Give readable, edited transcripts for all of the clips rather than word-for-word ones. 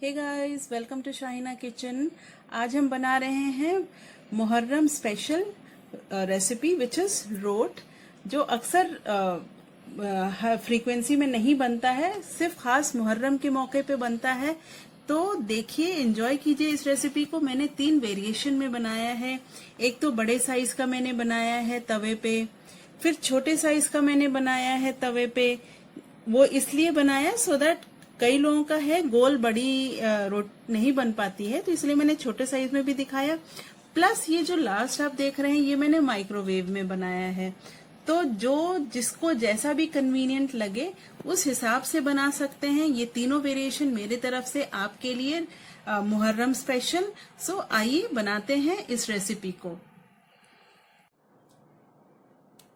Hey guys, welcome to Shaina kitchen. आज हम बना रहे हैं Muharram special recipe which is रोट, जो अक्सर फ्रीक्वेंसी में नहीं बनता है, सिर्फ खास मुहर्रम के मौके पे बनता है। तो देखिए, एंजॉय कीजिए इस रेसिपी को। मैंने 3 वेरिएशन में बनाया है। एक तो बड़े साइज का मैंने बनाया है तवे पे, फिर छोटे साइज का मैंने बनाया है तवे पे। वो इसलिए बनाया सो दैट कई लोगों का है गोल बड़ी रोट नहीं बन पाती है, तो इसलिए मैंने छोटे साइज में भी दिखाया। प्लस ये जो लास्ट आप देख रहे हैं ये मैंने माइक्रोवेव में बनाया है। तो जो जिसको जैसा भी कन्वीनियंट लगे उस हिसाब से बना सकते हैं। ये तीनों वेरिएशन मेरे तरफ से आपके लिए मुहर्रम स्पेशल। सो आइए बनाते हैं इस रेसिपी को।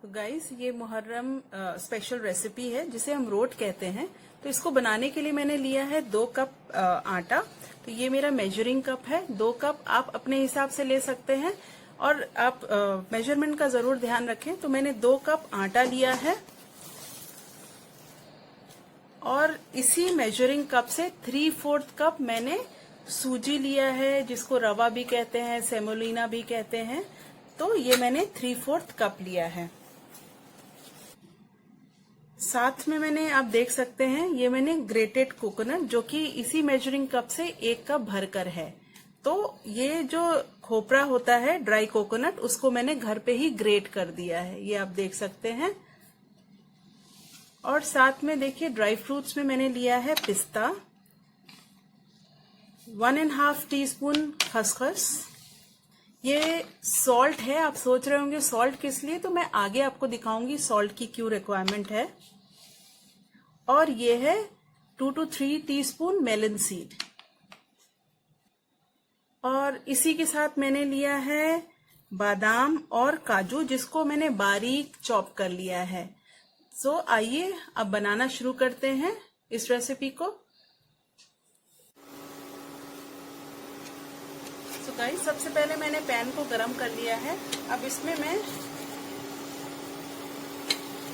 तो गाइस, ये मुहर्रम स्पेशल रेसिपी है जिसे हम रोट कहते हैं। तो इसको बनाने के लिए मैंने लिया है 2 कप आटा। तो ये मेरा मेजरिंग कप है। 2 कप आप अपने हिसाब से ले सकते हैं और आप मेजरमेंट का जरूर ध्यान रखें। तो मैंने 2 कप आटा लिया है और इसी मेजरिंग कप से 3/4 कप मैंने सूजी लिया है, जिसको रवा भी कहते हैं, सेमोलिना भी कहते हैं। तो ये मैंने 3/4 कप लिया है। साथ में मैंने, आप देख सकते हैं, ये मैंने ग्रेटेड कोकोनट, जो कि इसी मेजरिंग कप से 1 कप भरकर है। तो ये जो खोपरा होता है ड्राई कोकोनट, उसको मैंने घर पे ही ग्रेट कर दिया है, ये आप देख सकते हैं। और साथ में देखिए, ड्राई फ्रूट्स में मैंने लिया है पिस्ता, 1.5 टीस्पून खसखस। ये सॉल्ट है। आप सोच रहे होंगे सॉल्ट किस लिए, तो मैं आगे आपको दिखाऊंगी सॉल्ट की क्यों रिक्वायरमेंट है। और ये है 2 to 3 टीस्पून मेलन सीड। और इसी के साथ मैंने लिया है बादाम और काजू, जिसको मैंने बारीक चॉप कर लिया है। सो आइए अब बनाना शुरू करते हैं इस रेसिपी को। तो गाइस, सबसे पहले मैंने पैन को गरम कर लिया है। अब इसमें मैं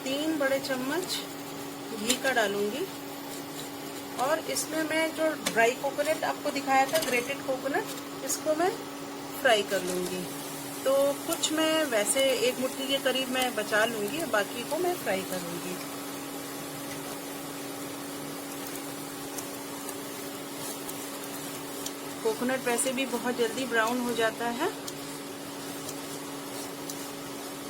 3 बड़े चम्मच घी का डालूंगी और इसमें मैं जो ड्राई कोकोनट आपको दिखाया था, ग्रेटेड कोकोनट, इसको मैं फ्राई कर लूंगी। तो कुछ मैं वैसे 1 मुट्ठी के करीब मैं बचा लूंगी, बाकी को मैं फ्राई करूंगी। कोकोनट वैसे भी बहुत जल्दी ब्राउन हो जाता है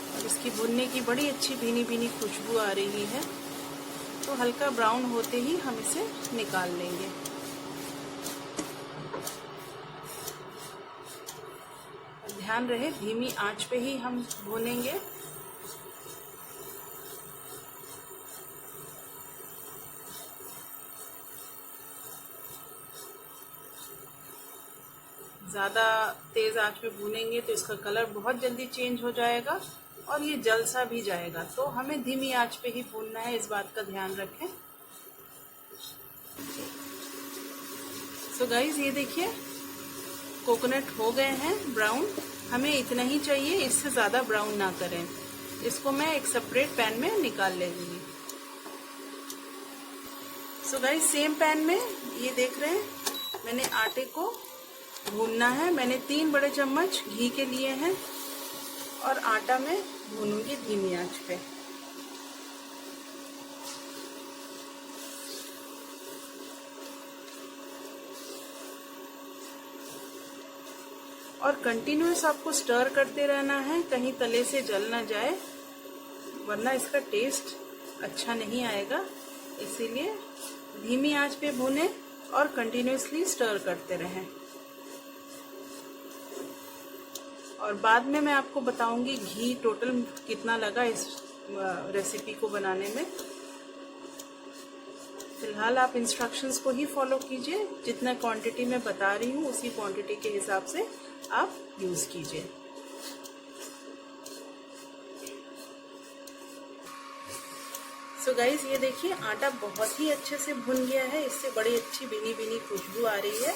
और इसकी भुनने की बड़ी अच्छी भीनी भीनी खुशबू आ रही है। तो हल्का ब्राउन होते ही हम इसे निकाल लेंगे। ध्यान रहे धीमी आंच पे ही हम भूनेंगे। ज्यादा तेज आंच पे भूनेंगे तो इसका कलर बहुत जल्दी चेंज हो जाएगा और ये जल सा भी जाएगा। तो हमें धीमी आंच पे ही भूनना है, इस बात का ध्यान रखें। सो गाइस, ये देखिए कोकोनट हो गए हैं ब्राउन। हमें इतना ही चाहिए, इससे ज्यादा ब्राउन ना करें। इसको मैं एक सेपरेट पैन में निकाल लेंगी। सो गाइस, सेम पैन में ये देख रहे हैं, मैंने आटे को भूनना है। मैंने 3 बड़े चम्मच घी के लिए हैं और आटा में भूनूंगी धीमी आंच पे। और कंटिन्यूअस आपको स्टर करते रहना है, कहीं तले से जल ना जाए, वरना इसका टेस्ट अच्छा नहीं आएगा। इसीलिए धीमी आंच पे भूनें और कंटिन्यूअसली स्टर करते रहें। और बाद में मैं आपको बताऊंगी घी टोटल कितना लगा इस रेसिपी को बनाने में। फिलहाल आप इंस्ट्रक्शंस को ही फॉलो कीजिए। जितना क्वांटिटी मैं बता रही हूँ उसी क्वांटिटी के हिसाब से आप यूज कीजिए। सो गाइस, ये देखिए आटा बहुत ही अच्छे से भुन गया है। इससे बड़ी अच्छी भीनी भीनी खुशबू आ रही है।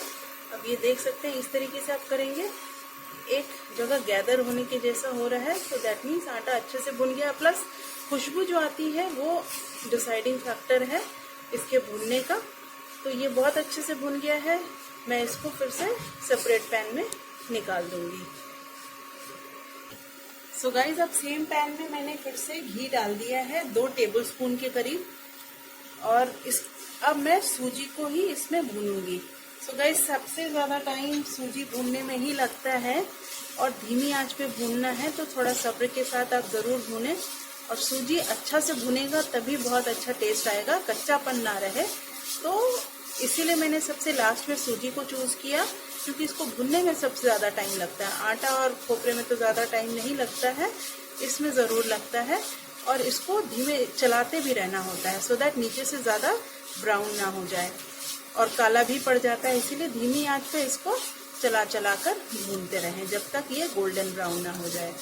अब ये देख सकते हैं, इस तरीके से आप करेंगे एक जगह गैदर होने के जैसा हो रहा है। तो दैट मीन्स आटा अच्छे से भुन गया। प्लस खुशबू जो आती है वो डिसाइडिंग फैक्टर है इसके भुनने का। तो ये बहुत अच्छे से भुन गया है। मैं इसको फिर से सेपरेट पैन में निकाल दूंगी। सो गाइज, अब सेम पैन में मैंने फिर से घी डाल दिया है 2 टेबलस्पून के करीब, और अब मैं सूजी को ही इसमें भूनूंगी। सो गाइज, सबसे ज्यादा टाइम सूजी भूनने में ही लगता है और धीमी आंच पे भूनना है, तो थोड़ा सब्र के साथ आप जरूर भूनें। और सूजी अच्छा से भुनेगा तभी बहुत अच्छा टेस्ट आएगा, कच्चापन ना रहे। तो इसीलिए मैंने सबसे लास्ट में सूजी को चूज किया, क्योंकि इसको भुनने में सबसे ज्यादा टाइम लगता है। आटा और खोपरे में तो ज्यादा टाइम नहीं लगता है, इसमें जरूर लगता है। और इसको धीमे चलाते भी रहना होता है, सो दैट नीचे से ज्यादा ब्राउन ना हो जाए और काला भी पड़ जाता है। इसीलिए धीमी आंच पे इसको चला चला कर भूनते रहें जब तक ये गोल्डन ब्राउन ना हो जाए।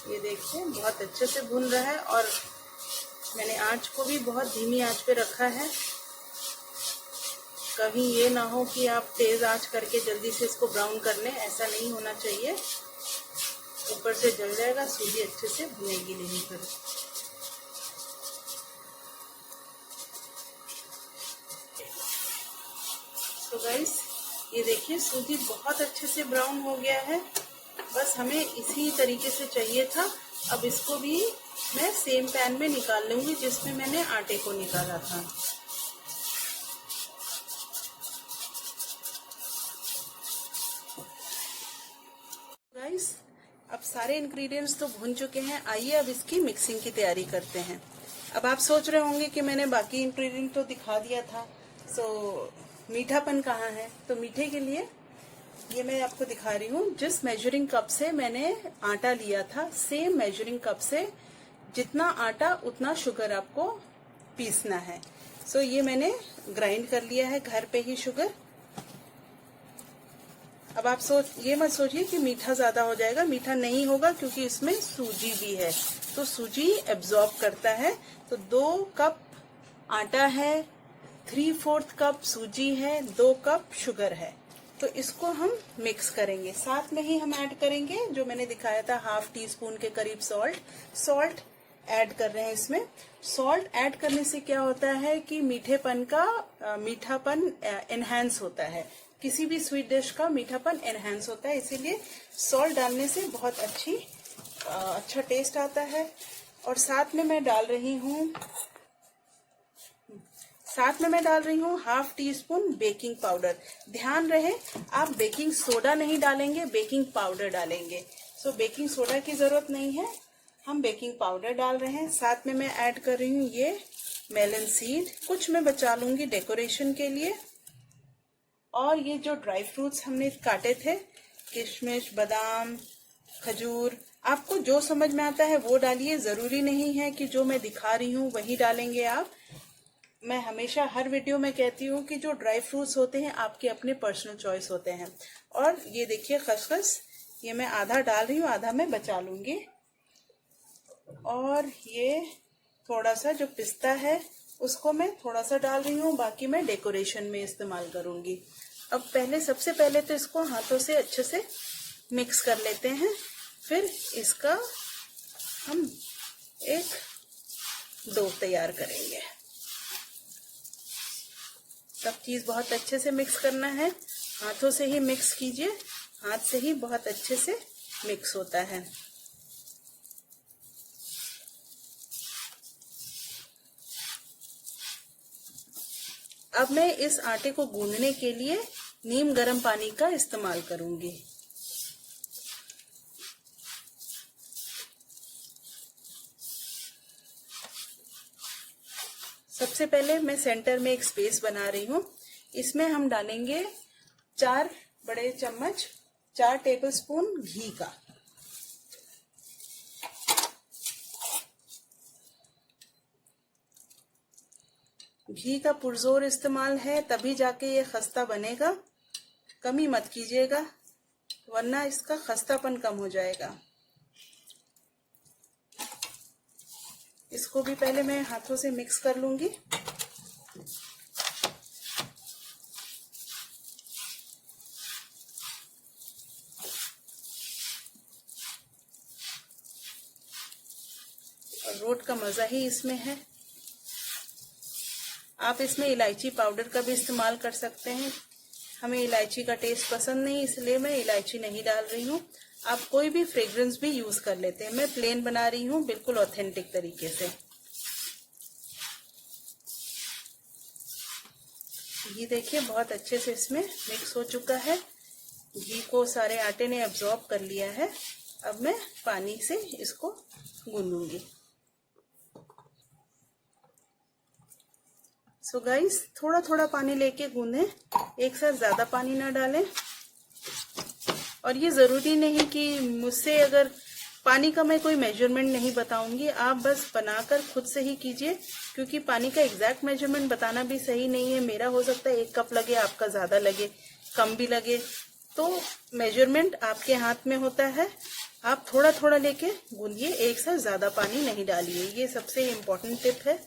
ये देखिए बहुत अच्छे से भून रहा है, और मैंने आंच को भी बहुत धीमी आंच पे रखा है। कहीं ये ना हो कि आप तेज आंच करके जल्दी से इसको ब्राउन कर लें, ऐसा नहीं होना चाहिए। ऊपर से जल जाएगा, सूजी अच्छे से भुनेगी नहीं फिर। तो गाइस, ये देखिए सूजी बहुत अच्छे से ब्राउन हो गया है। बस हमें इसी तरीके से चाहिए था। अब इसको भी मैं सेम पैन में निकाल लूंगी जिसमें मैंने आटे को निकाला था। गाइस, अब सारे इंग्रेडिएंट्स तो भुन चुके हैं। आइए अब इसकी मिक्सिंग की तैयारी करते हैं। अब आप सोच रहे होंगे कि मैंने बाकी इंग्रेडिएंट तो दिखा दिया था, सो मीठापन कहाँ है। तो मीठे के लिए ये मैं आपको दिखा रही हूँ। जिस मेजरिंग कप से मैंने आटा लिया था, सेम मेजरिंग कप से जितना आटा उतना शुगर आपको पीसना है। सो ये मैंने ग्राइंड कर लिया है घर पे ही शुगर। अब आप ये मत सोचिए कि मीठा ज्यादा हो जाएगा, मीठा नहीं होगा, क्योंकि इसमें सूजी भी है तो सूजी एब्जॉर्ब करता है। तो 2 कप आटा है, 3/4 कप सूजी है, 2 कप शुगर है। तो इसको हम मिक्स करेंगे। साथ में ही हम ऐड करेंगे जो मैंने दिखाया था, 1/2 टीस्पून के करीब सॉल्ट ऐड कर रहे हैं इसमें। सॉल्ट ऐड करने से क्या होता है कि मीठापन एनहांस होता है। किसी भी स्वीट डिश का मीठापन एनहांस होता है, इसीलिए सॉल्ट डालने से बहुत अच्छा टेस्ट आता है। और साथ में मैं डाल रही हूँ 1/2 टीस्पून बेकिंग पाउडर। ध्यान रहे, आप बेकिंग सोडा नहीं डालेंगे, बेकिंग पाउडर डालेंगे। सो बेकिंग सोडा की जरूरत नहीं है, हम बेकिंग पाउडर डाल रहे हैं। साथ में मैं ऐड कर रही हूँ ये मेलन सीड, कुछ मैं बचा लूंगी डेकोरेशन के लिए। और ये जो ड्राई फ्रूट्स हमने काटे थे, किशमिश, बादाम, खजूर, आपको जो समझ में आता है वो डालिए। जरूरी नहीं है कि जो मैं दिखा रही हूँ वही डालेंगे आप। मैं हमेशा हर वीडियो में कहती हूँ कि जो ड्राई फ्रूट्स होते हैं आपके अपने पर्सनल चॉइस होते हैं। और ये देखिए खसखस, ये मैं आधा डाल रही हूँ, आधा मैं बचा लूंगी। और ये थोड़ा सा जो पिस्ता है उसको मैं थोड़ा सा डाल रही हूँ, बाकी मैं डेकोरेशन में इस्तेमाल करूंगी। अब सबसे पहले तो इसको हाथों से अच्छे से मिक्स कर लेते हैं, फिर इसका हम एक डो तैयार करेंगे। सब चीज बहुत अच्छे से मिक्स करना है, हाथों से ही मिक्स कीजिए, हाथ से ही बहुत अच्छे से मिक्स होता है। अब मैं इस आटे को गूंदने के लिए नीम गर्म पानी का इस्तेमाल करूंगी। सबसे पहले मैं सेंटर में एक स्पेस बना रही हूँ, इसमें हम डालेंगे 4 बड़े चम्मच 4 टेबलस्पून घी का। घी का पुरजोर इस्तेमाल है, तभी जाके ये खस्ता बनेगा। कमी मत कीजिएगा, वरना इसका खस्तापन कम हो जाएगा। इस इसको भी पहले मैं हाथों से मिक्स कर लूंगी। और रोट का मजा ही इसमें है। आप इसमें इलायची पाउडर का भी इस्तेमाल कर सकते हैं। हमें इलायची का टेस्ट पसंद नहीं, इसलिए मैं इलायची नहीं डाल रही हूँ। आप कोई भी फ्रेग्रेंस भी यूज कर लेते हैं। मैं प्लेन बना रही हूँ, बिल्कुल ऑथेंटिक तरीके से। घी देखिए बहुत अच्छे से इसमें मिक्स हो चुका है। घी को सारे आटे ने अब्सॉर्ब कर लिया है। अब मैं पानी से इसको गूंदूंगी। सो गाइस, थोड़ा थोड़ा पानी लेके गूंदें, एक साथ ज्यादा पानी ना डालें। और ये जरूरी नहीं कि मुझसे, अगर पानी का मैं कोई मेजरमेंट नहीं बताऊंगी, आप बस बनाकर खुद से ही कीजिए, क्योंकि पानी का एग्जैक्ट मेजरमेंट बताना भी सही नहीं है। मेरा हो सकता है 1 कप लगे, आपका ज्यादा लगे, कम भी लगे। तो मेजरमेंट आपके हाथ में होता है। आप थोड़ा थोड़ा लेके गूंदिए, एक साथ ज्यादा पानी नहीं डालिए। ये सबसे इम्पोर्टेंट टिप है।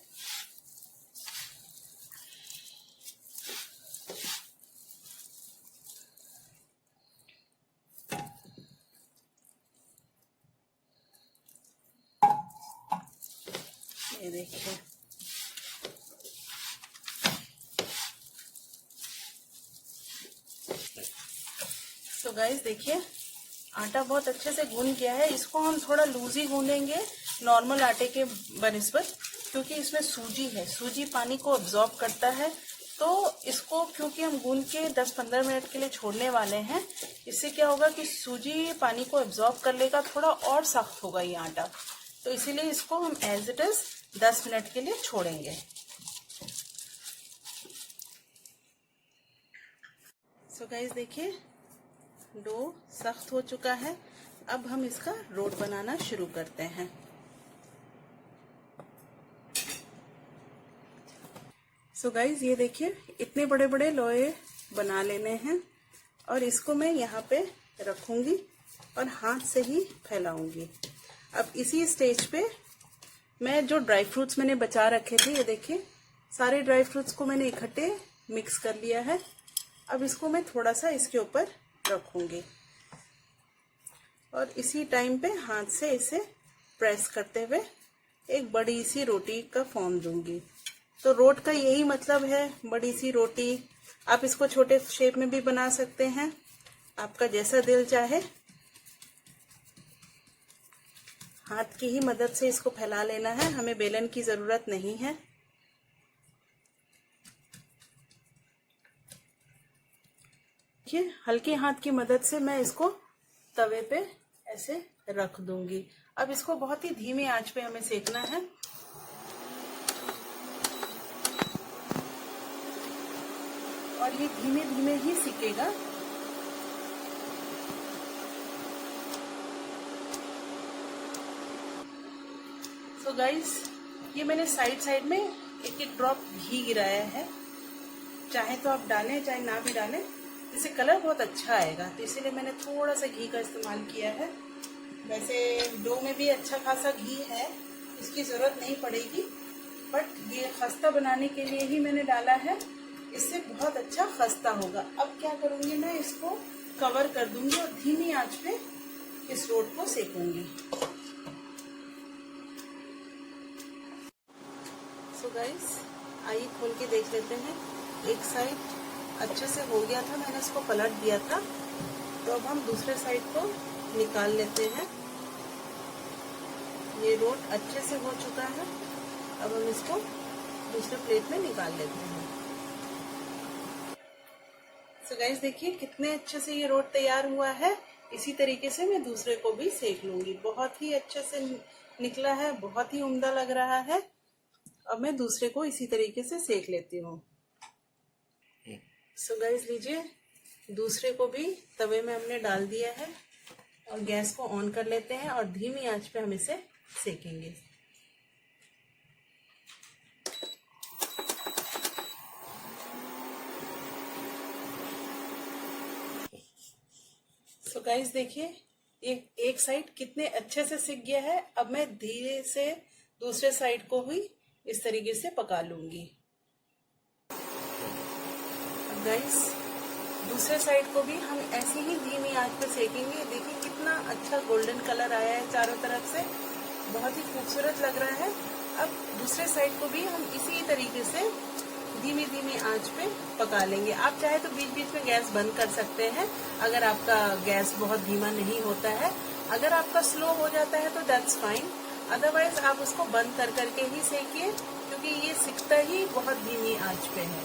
ये देखिए, तो गाइस देखिए, आटा बहुत अच्छे से गूंद गया है। इसको हम थोड़ा लूज ही गूंदेंगे नॉर्मल आटे के बनिस्बत, क्योंकि इसमें सूजी है। सूजी पानी को अब्सॉर्ब करता है। तो इसको क्योंकि हम गूंद के 10-15 मिनट के लिए छोड़ने वाले हैं, इससे क्या होगा कि सूजी पानी को अब्सॉर्ब कर लेगा, थोड़ा और सख्त होगा ये आटा। तो इसीलिए इसको हम एज इट इज 10 मिनट के लिए छोड़ेंगे। सो गाइस देखिए, डो सख्त हो चुका है। अब हम इसका रोट बनाना शुरू करते हैं। सो गाइस ये देखिए, इतने बड़े बड़े लोए बना लेने हैं और इसको मैं यहाँ पे रखूंगी और हाथ से ही फैलाऊंगी। अब इसी स्टेज पे मैं जो ड्राई फ्रूट्स मैंने बचा रखे थे, ये देखिए सारे ड्राई फ्रूट्स को मैंने इकट्ठे मिक्स कर लिया है। अब इसको मैं थोड़ा सा इसके ऊपर रखूंगी और इसी टाइम पे हाथ से इसे प्रेस करते हुए एक बड़ी सी रोटी का फॉर्म दूंगी। तो रोट का यही मतलब है, बड़ी सी रोटी। आप इसको छोटे शेप में भी बना सकते हैं, आपका जैसा दिल चाहे। हाथ की ही मदद से इसको फैला लेना है, हमें बेलन की जरूरत नहीं है। देखिए, हल्के हाथ की मदद से मैं इसको तवे पे ऐसे रख दूंगी। अब इसको बहुत ही धीमी आंच पे हमें सेकना है। और ये धीमे धीमे ही सिकेगा। सो गाइस, ये मैंने साइड साइड में एक एक ड्रॉप घी गिराया है। चाहे तो आप डालें, चाहे ना भी डालें, इससे कलर बहुत अच्छा आएगा। तो इसीलिए मैंने थोड़ा सा घी का इस्तेमाल किया है। वैसे डो में भी अच्छा खासा घी है, इसकी जरूरत नहीं पड़ेगी, बट ये खस्ता बनाने के लिए ही मैंने डाला है। इससे बहुत अच्छा खस्ता होगा। अब क्या करूंगी, मैं इसको कवर कर दूंगी और धीमी आंच पे इस रोट को सेकूंगी। सो गाइस, आइए खोल के देख लेते हैं। एक साइड अच्छे से हो गया था, मैंने इसको पलट दिया था। तो अब हम दूसरे साइड को निकाल लेते हैं। ये रोट अच्छे से हो चुका है। अब हम इसको दूसरे प्लेट में निकाल लेते हैं। सो गाइस देखिए, कितने अच्छे से ये रोट तैयार हुआ है। इसी तरीके से मैं दूसरे को भी सेक लूंगी। बहुत ही अच्छे से निकला है, बहुत ही उम्दा लग रहा है। अब मैं दूसरे को इसी तरीके से सेक लेती हूँ। सो गाइस लीजिए, दूसरे को भी तवे में हमने डाल दिया है और गैस को ऑन कर लेते हैं और धीमी आंच पे हम इसे सेकेंगे। सो गाइस देखिए, एक साइड कितने अच्छे से सिक गया है। अब मैं धीरे से दूसरे साइड को भी इस तरीके से पका लूंगी। गाइस, दूसरे साइड को भी हम ऐसे ही धीमी आंच पे सेकेंगे। देखिए कितना अच्छा गोल्डन कलर आया है चारों तरफ से, बहुत ही खूबसूरत लग रहा है। अब दूसरे साइड को भी हम इसी तरीके से धीमी धीमी आंच पे पका लेंगे। आप चाहे तो बीच बीच में गैस बंद कर सकते हैं अगर आपका गैस बहुत धीमा नहीं होता है। अगर आपका स्लो हो जाता है तो दैट्स फाइन, अदरवाइज आप उसको बंद कर करके ही सेकिए, क्योंकि ये सिकता ही बहुत धीमी आंच पे है।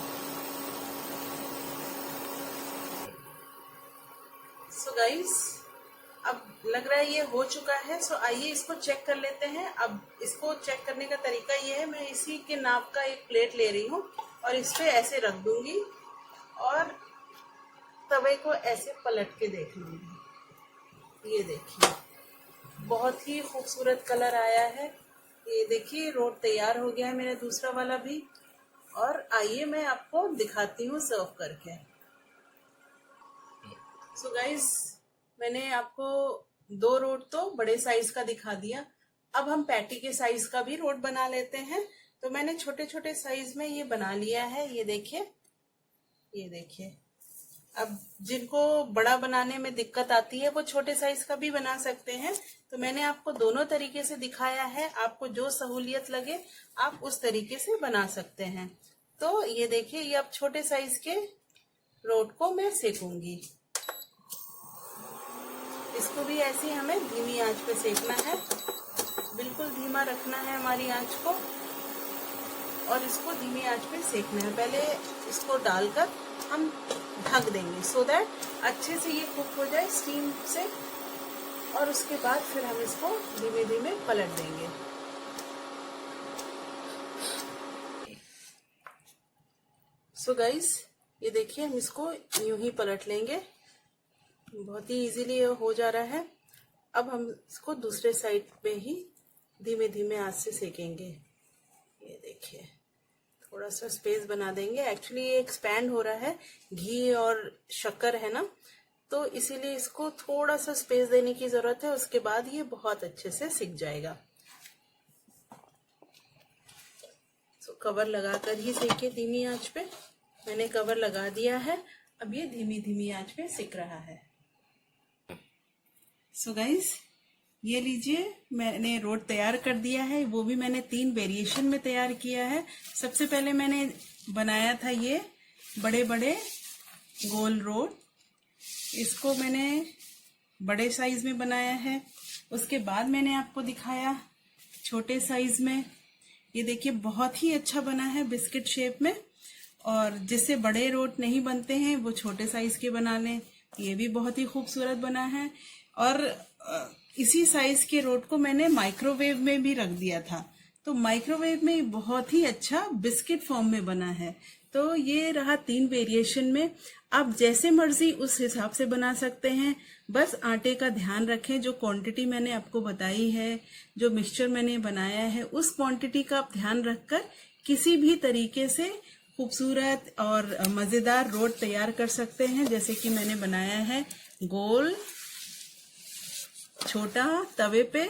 सो गाइस, अब लग रहा है ये हो चुका है। सो आइए इसको चेक कर लेते हैं। अब इसको चेक करने का तरीका ये है, मैं इसी के नाप का एक प्लेट ले रही हूँ और इस पे ऐसे रख दूंगी और तवे को ऐसे पलट के देख लूंगी। ये देखिए बहुत ही खूबसूरत कलर आया है। ये देखिए रोट तैयार हो गया है मेरा दूसरा वाला भी। और आइए मैं आपको दिखाती हूँ सर्व करके। सो गाइस, मैंने आपको 2 रोट तो बड़े साइज का दिखा दिया। अब हम पैटी के साइज का भी रोट बना लेते हैं। तो मैंने छोटे छोटे साइज में ये बना लिया है। ये देखिए, ये देखिए। अब जिनको बड़ा बनाने में दिक्कत आती है वो छोटे साइज का भी बना सकते हैं। तो मैंने आपको दोनों तरीके से दिखाया है, आपको जो सहूलियत लगे आप उस तरीके से बना सकते हैं। तो ये देखिए, ये अब छोटे साइज के रोट को मैं सेकूंगी। इसको भी ऐसे हमें धीमी आंच पे सेकना है, बिल्कुल धीमा रखना है हमारी आंच को और इसको धीमी आंच पे सेकना है। पहले इसको डालकर हम ढक देंगे सो दैट अच्छे से ये कुक हो जाए स्टीम से, और उसके बाद फिर हम इसको धीमे धीमे पलट देंगे। सो गाइस, ये देखिए हम इसको यूं ही पलट लेंगे। बहुत ही इजीली हो जा रहा है। अब हम इसको दूसरे साइड पे ही धीमे धीमे आंच से सेकेंगे। ये देखिए, थोड़ा सा स्पेस बना देंगे। एक्चुअली ये एक्सपैंड हो रहा है, घी और शक्कर है ना, तो इसीलिए इसको थोड़ा सा स्पेस देने की जरूरत है। उसके बाद ये बहुत अच्छे से सिक जाएगा। तो कवर लगाकर ही सेके धीमी आंच पे। मैंने कवर लगा दिया है। अब ये धीमी धीमी आंच पे सिक रहा है। सो गाइस, ये लीजिए, मैंने रोट तैयार कर दिया है। वो भी मैंने 3 वेरिएशन में तैयार किया है। सबसे पहले मैंने बनाया था ये बड़े बड़े गोल रोट। इसको मैंने बड़े साइज में बनाया है। उसके बाद मैंने आपको दिखाया छोटे साइज में। ये देखिए बहुत ही अच्छा बना है बिस्किट शेप में। और जिससे बड़े रोट नहीं बनते हैं वो छोटे साइज के बना लें। ये भी बहुत ही खूबसूरत बना है। और इसी साइज के रोट को मैंने माइक्रोवेव में भी रख दिया था, तो माइक्रोवेव में बहुत ही अच्छा बिस्किट फॉर्म में बना है। तो ये रहा 3 वेरिएशन में। आप जैसे मर्जी उस हिसाब से बना सकते हैं। बस आटे का ध्यान रखें, जो क्वांटिटी मैंने आपको बताई है, जो मिक्सचर मैंने बनाया है, उस क्वांटिटी का आप ध्यान रखकर किसी भी तरीके से खूबसूरत और मजेदार रोट तैयार कर सकते हैं। जैसे कि मैंने बनाया है गोल, छोटा तवे पे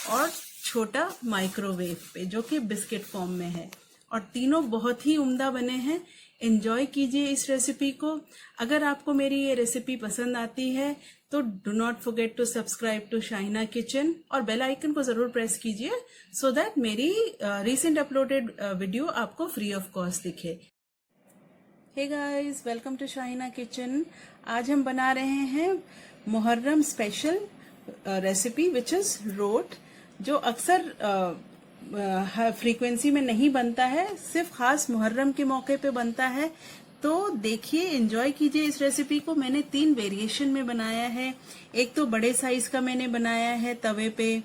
और छोटा माइक्रोवेव पे, जो कि बिस्किट फॉर्म में है। और तीनों बहुत ही उम्दा बने हैं। एंजॉय कीजिए इस रेसिपी को। अगर आपको मेरी ये रेसिपी पसंद आती है तो do not forget to subscribe to Shaina kitchen और बेल आइकन को जरूर प्रेस कीजिए, सो दैट मेरी रिसेंट अपलोडेड वीडियो आपको फ्री ऑफ कॉस्ट दिखे। Hey guys, welcome to Shaina kitchen. आज हम बना रहे हैं Muharram special recipe which is रोट, जो अक्सर फ्रीक्वेंसी में नहीं बनता है, सिर्फ खास मुहर्रम के मौके पे बनता है। तो देखिए, एंजॉय कीजिए इस रेसिपी को। मैंने 3 वेरिएशन में बनाया है। एक तो बड़े साइज का मैंने बनाया है तवे पे,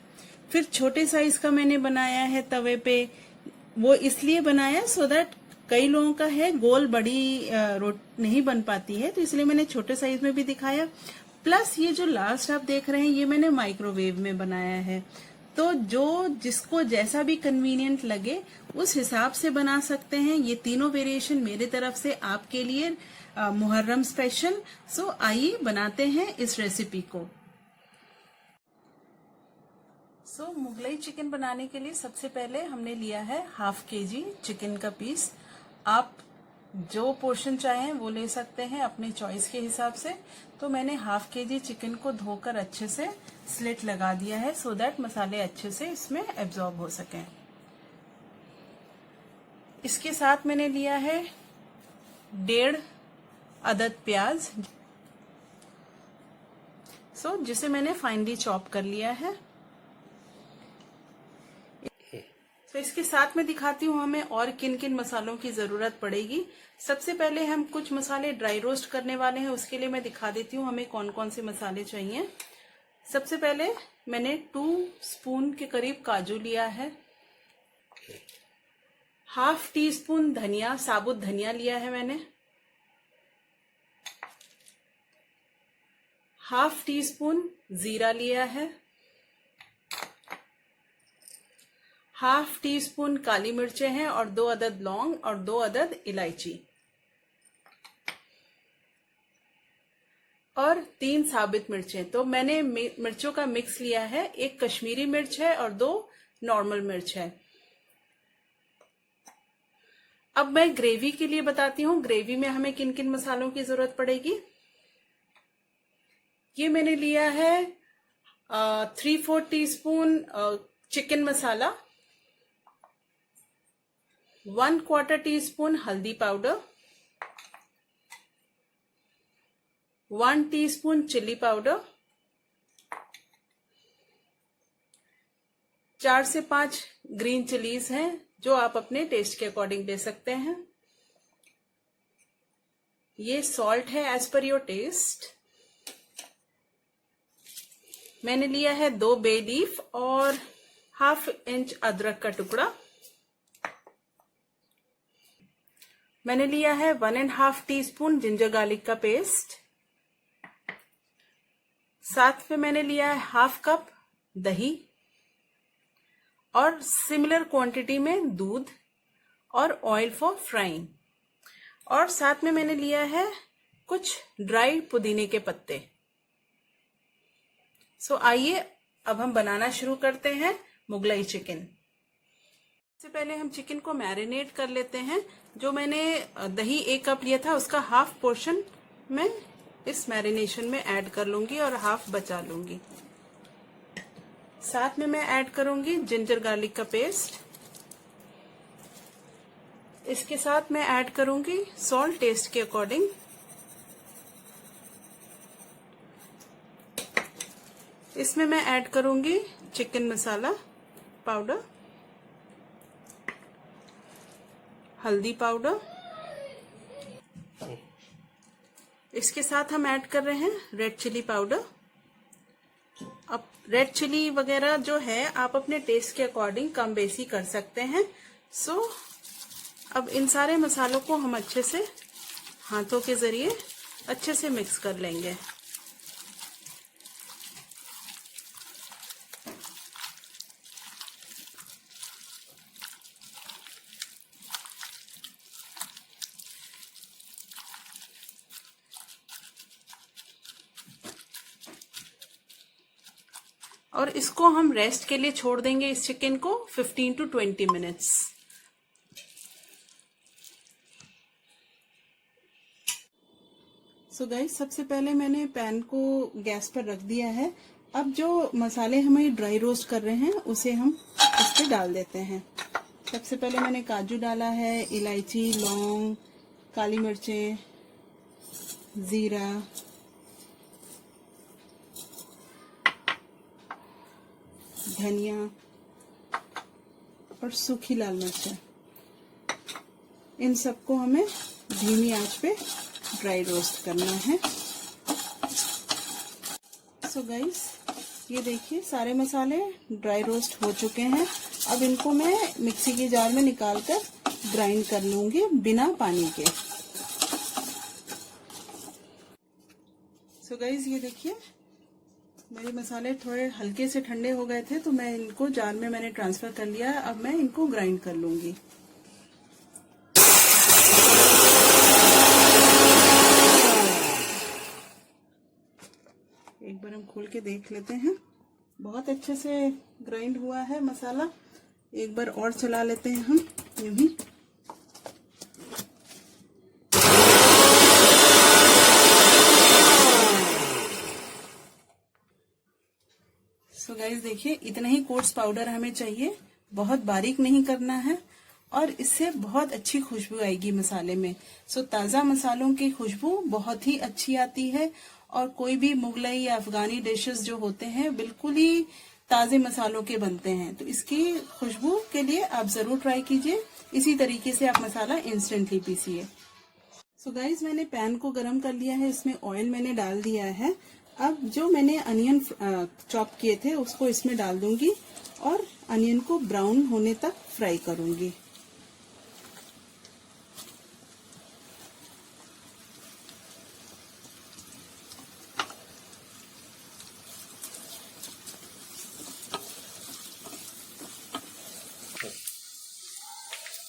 फिर छोटे साइज का मैंने बनाया है तवे पे। वो इसलिए बनाया सो दैट कई लोगों का है गोल बड़ी रोट नहीं बन पाती है, तो इसलिए मैंने छोटे साइज में भी दिखाया। प्लस ये जो लास्ट आप देख रहे हैं ये मैंने माइक्रोवेव में बनाया है। तो जो जिसको जैसा भी कन्वीनियंट लगे उस हिसाब से बना सकते हैं। ये तीनों वेरिएशन मेरे तरफ से आपके लिए मुहर्रम स्पेशल। सो आइए बनाते हैं इस रेसिपी को। मुगलई चिकन बनाने के लिए सबसे पहले हमने लिया है 1/2 kg चिकन का पीस। आप जो पोर्शन चाहें वो ले सकते हैं अपने चॉइस के हिसाब से। तो मैंने 1/2 kg चिकन को धोकर अच्छे से स्लिट लगा दिया है सो दैट मसाले अच्छे से इसमें एब्जॉर्ब हो सकें। इसके साथ मैंने लिया है 1.5 अदद प्याज, जिसे मैंने फाइनली चॉप कर लिया है। तो इसके साथ में दिखाती हूँ हमें और किन किन मसालों की जरूरत पड़ेगी। सबसे पहले हम कुछ मसाले ड्राई रोस्ट करने वाले हैं, उसके लिए मैं दिखा देती हूँ हमें कौन कौन से मसाले चाहिए। सबसे पहले मैंने 2 स्पून के करीब काजू लिया है, 1/2 टीस्पून धनिया, साबुत धनिया लिया है मैंने, 1/2 टीस्पून जीरा लिया है, 1/2 टीस्पून काली मिर्चें हैं और 2 अदद लौंग और 2 अदद इलायची और 3 साबित मिर्चें। तो मैंने मिर्चों का मिक्स लिया है, 1 कश्मीरी मिर्च है और 2 नॉर्मल मिर्च है। अब मैं ग्रेवी के लिए बताती हूँ ग्रेवी में हमें किन किन मसालों की जरूरत पड़ेगी। ये मैंने लिया है 3/4 टीस्पून चिकन मसाला, 1/4 टीस्पून हल्दी पाउडर, 1 टीस्पून चिली पाउडर, 4 से 5 ग्रीन चिलीज हैं जो आप अपने टेस्ट के अकॉर्डिंग ले सकते हैं। ये सॉल्ट है एज पर योर टेस्ट। मैंने लिया है 2 बे लीफ और 1/2 इंच अदरक का टुकड़ा। मैंने लिया है 1.5 टीस्पून जिंजर गार्लिक का पेस्ट। साथ में मैंने लिया है 1/2 कप दही और सिमिलर क्वांटिटी में दूध और ऑयल फॉर फ्राइंग। और साथ में मैंने लिया है कुछ ड्राई पुदीने के पत्ते। आइए अब हम बनाना शुरू करते हैं मुगलई चिकन। सबसे पहले हम चिकन को मैरिनेट कर लेते हैं। जो मैंने दही 1 कप लिया था उसका 1/2 पोर्शन मैं इस मैरिनेशन में ऐड कर लूंगी और 1/2 बचा लूंगी। साथ में मैं ऐड करूंगी जिंजर गार्लिक का पेस्ट। इसके साथ मैं ऐड करूंगी सॉल्ट टेस्ट के अकॉर्डिंग। इसमें मैं ऐड करूंगी चिकन मसाला पाउडर, हल्दी पाउडर। इसके साथ हम ऐड कर रहे हैं रेड चिली पाउडर। अब रेड चिली वगैरह जो है आप अपने टेस्ट के अकॉर्डिंग कम बेसी कर सकते हैं। अब इन सारे मसालों को हम अच्छे से हाथों के जरिए अच्छे से मिक्स कर लेंगे। और इसको हम रेस्ट के लिए छोड़ देंगे इस चिकन को 15 to 20 मिनट्स। गाइस, सबसे पहले मैंने पैन को गैस पर रख दिया है। अब जो मसाले हमें ड्राई रोस्ट कर रहे हैं उसे हम इस पे डाल देते हैं। सबसे पहले मैंने काजू डाला है, इलायची, लौंग, काली मिर्चें, जीरा, धनिया और सूखी लाल मिर्च। इन सबको हमें धीमी आंच पे ड्राई रोस्ट करना है। गाइस, ये देखिए सारे मसाले ड्राई रोस्ट हो चुके हैं। अब इनको मैं मिक्सी के जार में निकालकर ग्राइंड कर लूंगी बिना पानी के। गाइस, ये देखिए मेरे मसाले थोड़े हल्के से ठंडे हो गए थे तो मैं इनको जार में मैंने ट्रांसफर कर लिया। अब मैं इनको ग्राइंड कर लूंगी। एक बार हम खोल के देख लेते हैं। बहुत अच्छे से ग्राइंड हुआ है मसाला। एक बार और चला लेते हैं हम यूं ही। सो गाइस देखिए, इतना ही कोर्स पाउडर हमें चाहिए, बहुत बारीक नहीं करना है, और इससे बहुत अच्छी खुशबू आएगी मसाले में। सो ताज़ा मसालों की खुशबू बहुत ही अच्छी आती है, और कोई भी मुगलई या अफगानी डिशेस जो होते हैं बिल्कुल ही ताज़े मसालों के बनते हैं। तो इसकी खुशबू के लिए आप ज़रूर ट्राई कीजिए। इसी तरीके से आप मसाला इंस्टेंटली पीसिए। सो गाइज, मैंने पैन को गरम कर लिया है, इसमें ऑयल मैंने डाल दिया है। अब जो मैंने अनियन चॉप किए थे उसको इसमें डाल दूंगी और अनियन को ब्राउन होने तक फ्राई करूंगी।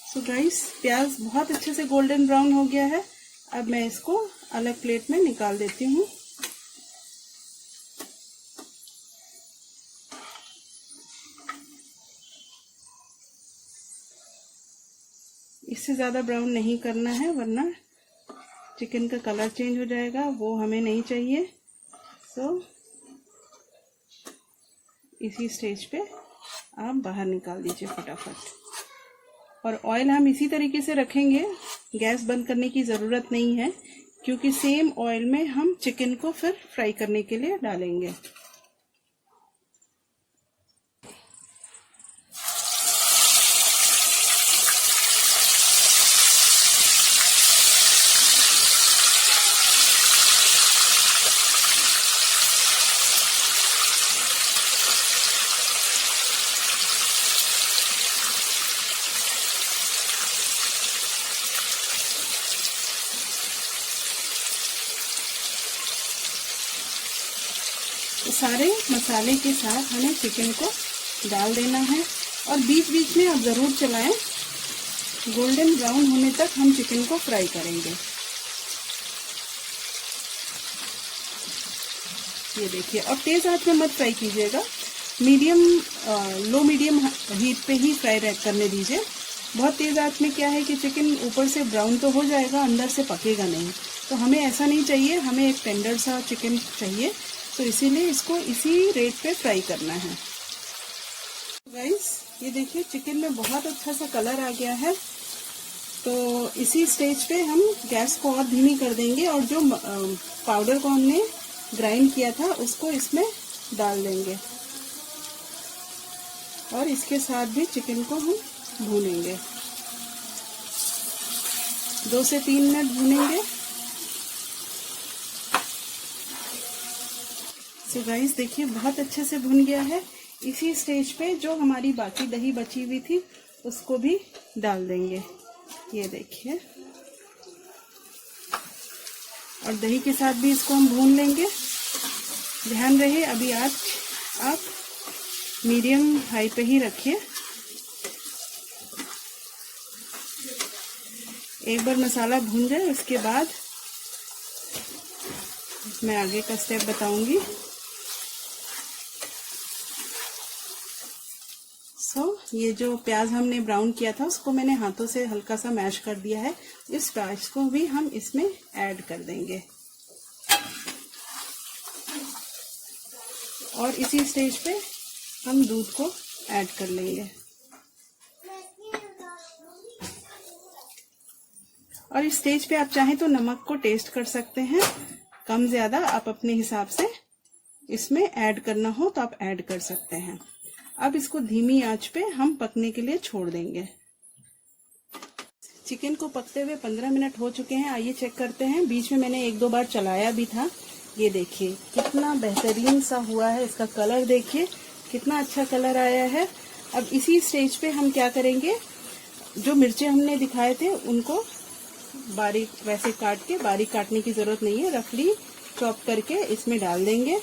सो गाइस, प्याज बहुत अच्छे से गोल्डन ब्राउन हो गया है। अब मैं इसको अलग प्लेट में निकाल देती हूँ। इससे ज्यादा ब्राउन नहीं करना है, वरना चिकन का कलर चेंज हो जाएगा, वो हमें नहीं चाहिए। सो इसी स्टेज पे आप बाहर निकाल दीजिए फटाफट। और ऑयल हम इसी तरीके से रखेंगे, गैस बंद करने की ज़रूरत नहीं है, क्योंकि सेम ऑयल में हम चिकन को फिर फ्राई करने के लिए डालेंगे। तो सारे मसाले के साथ हमें चिकन को डाल देना है, और बीच बीच में आप ज़रूर चलाएं। गोल्डन ब्राउन होने तक हम चिकन को फ्राई करेंगे। ये देखिए, और तेज आंच में मत फ्राई कीजिएगा, लो मीडियम हीट पे ही फ्राई करने दीजिए। बहुत तेज आंच में क्या है कि चिकन ऊपर से ब्राउन तो हो जाएगा, अंदर से पकेगा नहीं। तो हमें ऐसा नहीं चाहिए, हमें एक टेंडर सा चिकन चाहिए। तो इसीलिए इसको इसी रेट पे फ्राई करना है। गाइस, ये देखिए, चिकन में बहुत अच्छा सा कलर आ गया है। तो इसी स्टेज पे हम गैस को और धीमी कर देंगे, और जो पाउडर को हमने ग्राइंड किया था उसको इसमें डाल देंगे, और इसके साथ भी चिकन को हम भूनेंगे। 2 से 3 मिनट भूनेंगे। तो गाइस देखिए, बहुत अच्छे से भुन गया है। इसी स्टेज पे जो हमारी बाकी दही बची हुई थी उसको भी डाल देंगे। ये देखिए, और दही के साथ भी इसको हम भून लेंगे। ध्यान रहे, अभी आंच आप मीडियम हाई पे ही रखिए। एक बार मसाला भून जाए उसके बाद मैं आगे का स्टेप बताऊंगी। ये जो प्याज हमने ब्राउन किया था उसको मैंने हाथों से हल्का सा मैश कर दिया है। इस प्याज को भी हम इसमें ऐड कर देंगे, और इसी स्टेज पे हम दूध को ऐड कर लेंगे। और इस स्टेज पे आप चाहें तो नमक को टेस्ट कर सकते हैं, कम ज्यादा आप अपने हिसाब से इसमें ऐड करना हो तो आप ऐड कर सकते हैं। अब इसको धीमी आंच पे हम पकने के लिए छोड़ देंगे। चिकन को पकते हुए 15 मिनट हो चुके हैं। आइए चेक करते हैं। बीच में मैंने 1-2 बार चलाया भी था। ये देखिए कितना बेहतरीन सा हुआ है। इसका कलर देखिए कितना अच्छा कलर आया है। अब इसी स्टेज पे हम क्या करेंगे, जो मिर्चें हमने दिखाए थे उनको बारीक वैसे काट के, बारीक काटने की जरूरत नहीं है, रफली चॉप करके इसमें डाल देंगे,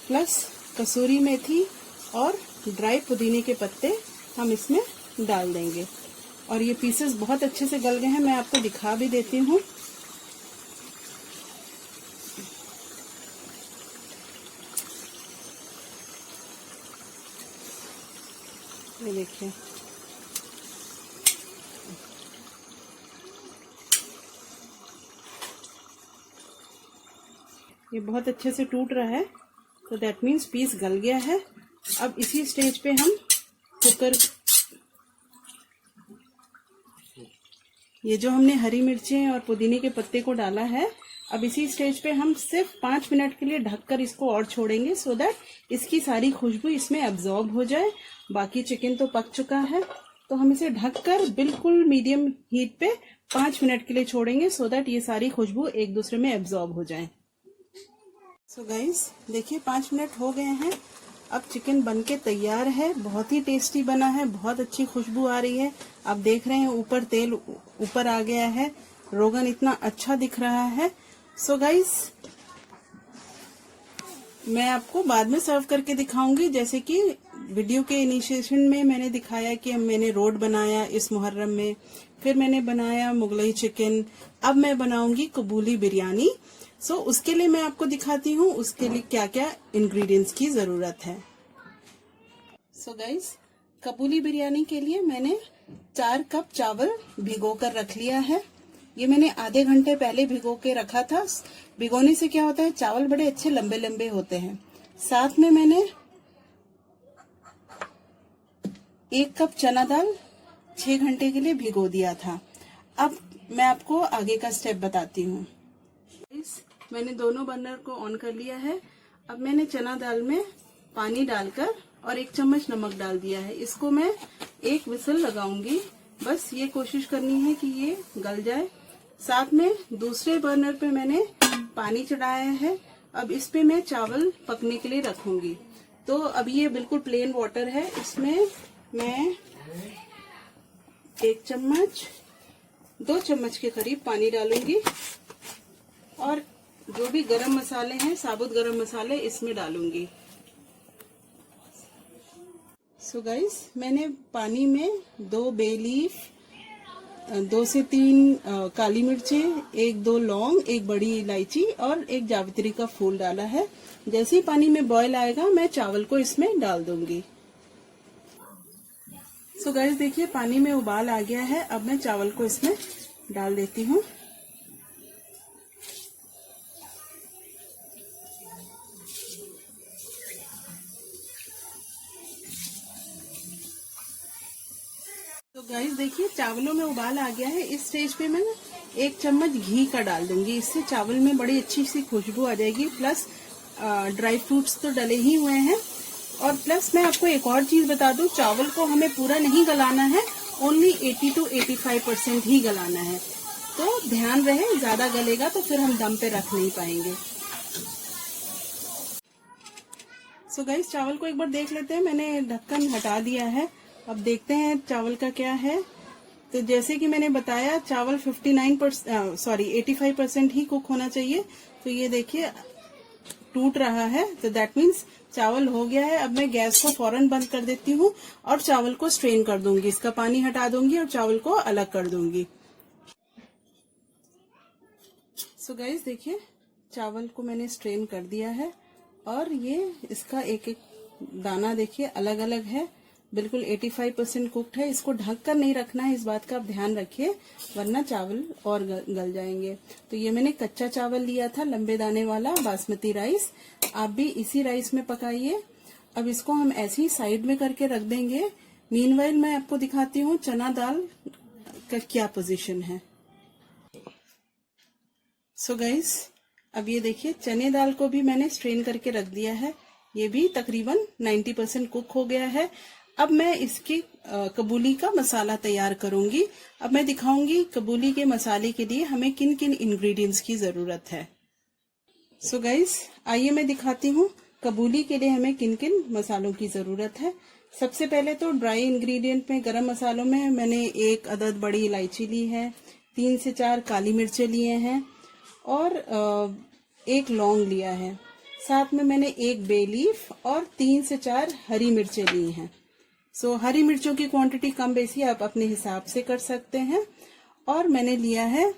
प्लस कसूरी मेथी और ड्राई पुदीने के पत्ते हम इसमें डाल देंगे। और ये पीसेस बहुत अच्छे से गल गए हैं, मैं आपको दिखा भी देती हूँ। देखिए ये बहुत अच्छे से टूट रहा है, तो दैट मीन्स पीस गल गया है। अब इसी स्टेज पे हम कुकर, ये जो हमने हरी मिर्चें और पुदीने के पत्ते को डाला है, अब इसी स्टेज पे हम सिर्फ 5 मिनट के लिए ढककर इसको और छोड़ेंगे, सो दैट इसकी सारी खुशबू इसमें एब्जॉर्ब हो जाए। बाकी चिकन तो पक चुका है, तो हम इसे ढककर बिल्कुल मीडियम हीट पे 5 मिनट के लिए छोड़ेंगे, सो दैट ये सारी खुशबू एक दूसरे में एब्जॉर्ब हो जाए। सो गाइस देखिए 5 मिनट हो गए हैं, अब चिकन बनके तैयार है। बहुत ही टेस्टी बना है, बहुत अच्छी खुशबू आ रही है। आप देख रहे हैं ऊपर तेल ऊपर आ गया है, रोगन इतना अच्छा दिख रहा है। सो गाइस मैं आपको बाद में सर्व करके दिखाऊंगी, जैसे कि वीडियो के इनिशिएशन में मैंने दिखाया कि मैंने रोड बनाया इस मुहर्रम में, फिर मैंने बनाया मुगलई चिकन, अब मैं बनाऊंगी कबूली बिरयानी। सो उसके लिए मैं आपको दिखाती हूँ उसके लिए क्या क्या इंग्रेडिएंट्स की जरूरत है। सो गाइस कबूली बिरयानी के लिए मैंने 4 कप चावल भिगो कर रख लिया है। ये मैंने आधे घंटे पहले भिगो के रखा था। भिगोने से क्या होता है, चावल बड़े अच्छे लंबे लंबे होते हैं। साथ में मैंने 1 कप चना दाल 6 घंटे के लिए भिगो दिया था। अब मैं आपको आगे का स्टेप बताती हूँ। मैंने दोनों बर्नर को ऑन कर लिया है। अब मैंने चना दाल में पानी डालकर और 1 चम्मच नमक डाल दिया है। इसको मैं 1 विसल लगाऊंगी, बस ये कोशिश करनी है कि ये गल जाए। साथ में दूसरे बर्नर पे मैंने पानी चढ़ाया है। अब इस पे मैं चावल पकने के लिए रखूंगी। तो अब ये बिल्कुल प्लेन वाटर है, इसमें मैं 1 चम्मच 2 चम्मच के करीब पानी डालूंगी और जो भी गरम मसाले हैं, साबुत गरम मसाले इसमें डालूंगी। सो गाइस मैंने पानी में 2 बे लीफ, 2 से 3 काली मिर्चें, 1-2 लौंग, 1 बड़ी इलायची और 1 जावित्री का फूल डाला है। जैसे ही पानी में बॉयल आएगा मैं चावल को इसमें डाल दूंगी। सो गाइस देखिए पानी में उबाल आ गया है, अब मैं चावल को इसमें डाल देती हूँ। तो गाइस देखिए चावलों में उबाल आ गया है। इस स्टेज पे मैं 1 चम्मच घी का डाल दूंगी, इससे चावल में बड़ी अच्छी सी खुशबू आ जाएगी। प्लस ड्राई फ्रूट्स तो डले ही हुए हैं। और प्लस मैं आपको एक और चीज बता दूं, चावल को हमें पूरा नहीं गलाना है, ओनली 80 to 85% ही गलाना है। तो ध्यान रहे, ज्यादा गलेगा तो फिर हम दम पे रख नहीं पाएंगे। सो गाइस चावल को एक बार देख लेते हैं। मैंने ढक्कन हटा दिया है, अब देखते हैं चावल का क्या है। तो जैसे कि मैंने बताया चावल 85% ही कुक होना चाहिए। तो ये देखिए टूट रहा है, तो दैट मीन्स चावल हो गया है। अब मैं गैस को फौरन बंद कर देती हूँ और चावल को स्ट्रेन कर दूंगी, इसका पानी हटा दूंगी और चावल को अलग कर दूंगी। सो गाइस देखिए चावल को मैंने स्ट्रेन कर दिया है और ये इसका एक एक दाना देखिए अलग अलग है, बिल्कुल 85% कुक्ड है। इसको ढक कर नहीं रखना है, इस बात का आप ध्यान रखिए, वरना चावल और गल जाएंगे। तो ये मैंने कच्चा चावल लिया था, लंबे दाने वाला बासमती राइस। आप भी इसी राइस में पकाइए। अब इसको हम ऐसे ही साइड में करके रख देंगे। मीनवाइल मैं आपको दिखाती हूँ चना दाल का क्या पोजीशन है। सो गाइस अब ये देखिए चने दाल को भी मैंने स्ट्रेन करके रख दिया है, ये भी तकरीबन 90% कुक हो गया है। अब मैं इसकी कबूली का मसाला तैयार करूंगी। अब मैं दिखाऊंगी कबूली के मसाले के लिए हमें किन किन इंग्रेडिएंट्स की जरूरत है। सो गाइस आइए मैं दिखाती हूँ कबूली के लिए हमें किन किन मसालों की जरूरत है। सबसे पहले तो ड्राई इंग्रेडिएंट में गरम मसालों में मैंने 1 अदद बड़ी इलायची ली है, 3 से 4 काली मिर्चें लिए हैं और 1 लौंग लिया है। साथ में मैंने 1 बे लीफ और 3 से 4 हरी मिर्चें ली हैं। सो हरी मिर्चों की क्वांटिटी कम बेसी आप अपने हिसाब से कर सकते हैं। और मैंने लिया है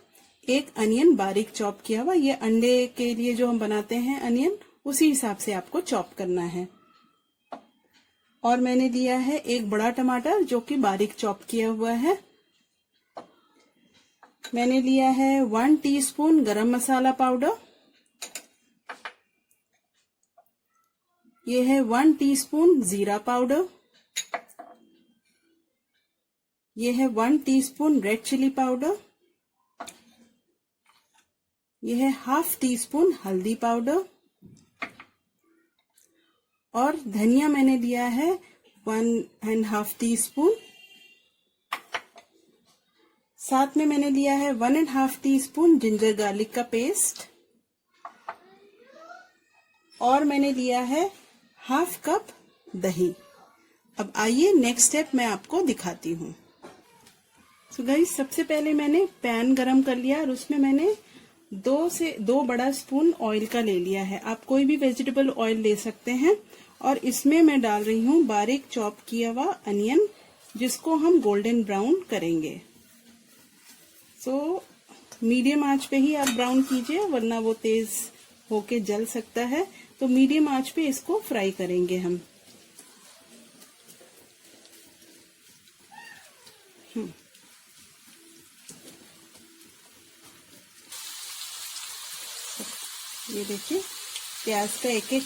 1 अनियन बारीक चॉप किया हुआ, ये अंडे के लिए जो हम बनाते हैं अनियन, उसी हिसाब से आपको चॉप करना है। और मैंने लिया है एक बड़ा टमाटर जो कि बारीक चॉप किया हुआ है। मैंने लिया है 1 टीस्पून गरम मसाला पाउडर। ये है 1 टीस्पून जीरा पाउडर। ये है 1 टीस्पून रेड चिली पाउडर। ये है ½ टीस्पून हल्दी पाउडर। और धनिया मैंने लिया है 1½ टीस्पून। साथ में मैंने लिया है 1½ टीस्पून जिंजर गार्लिक का पेस्ट। और मैंने लिया है ½ कप दही। अब आइए नेक्स्ट स्टेप मैं आपको दिखाती हूँ। सो गाइस, सबसे पहले मैंने पैन गरम कर लिया और उसमें मैंने 2 बड़ा स्पून ऑयल का ले लिया है। आप कोई भी वेजिटेबल ऑयल ले सकते हैं। और इसमें मैं डाल रही हूँ बारीक चॉप किया हुआ अनियन, जिसको हम गोल्डन ब्राउन करेंगे। सो मीडियम आंच पे ही आप ब्राउन कीजिए, वरना वो तेज होके जल सकता है। तो मीडियम आंच पे इसको फ्राई करेंगे हम। ये देखिए, प्याज का एक एक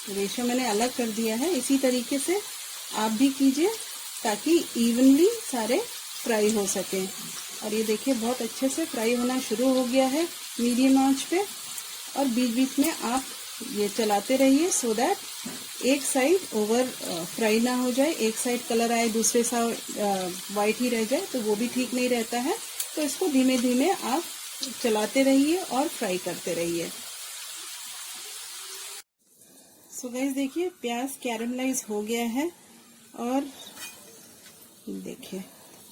रेशा मैंने अलग कर दिया है। इसी तरीके से आप भी कीजिए ताकि इवनली सारे फ्राई हो सके। और ये देखिए, बहुत अच्छे से फ्राई होना शुरू हो गया है मीडियम आंच पे। और बीच बीच में आप ये चलाते रहिए सो दैट एक साइड ओवर फ्राई ना हो जाए, एक साइड कलर आए, दूसरे साइड वाइट ही रह जाए, तो वो भी ठीक नहीं रहता है। तो इसको धीमे धीमे आप चलाते रहिए और फ्राई करते रहिए। सो गाइस, देखिए प्याज कैरमलाइज हो गया है। और देखिए,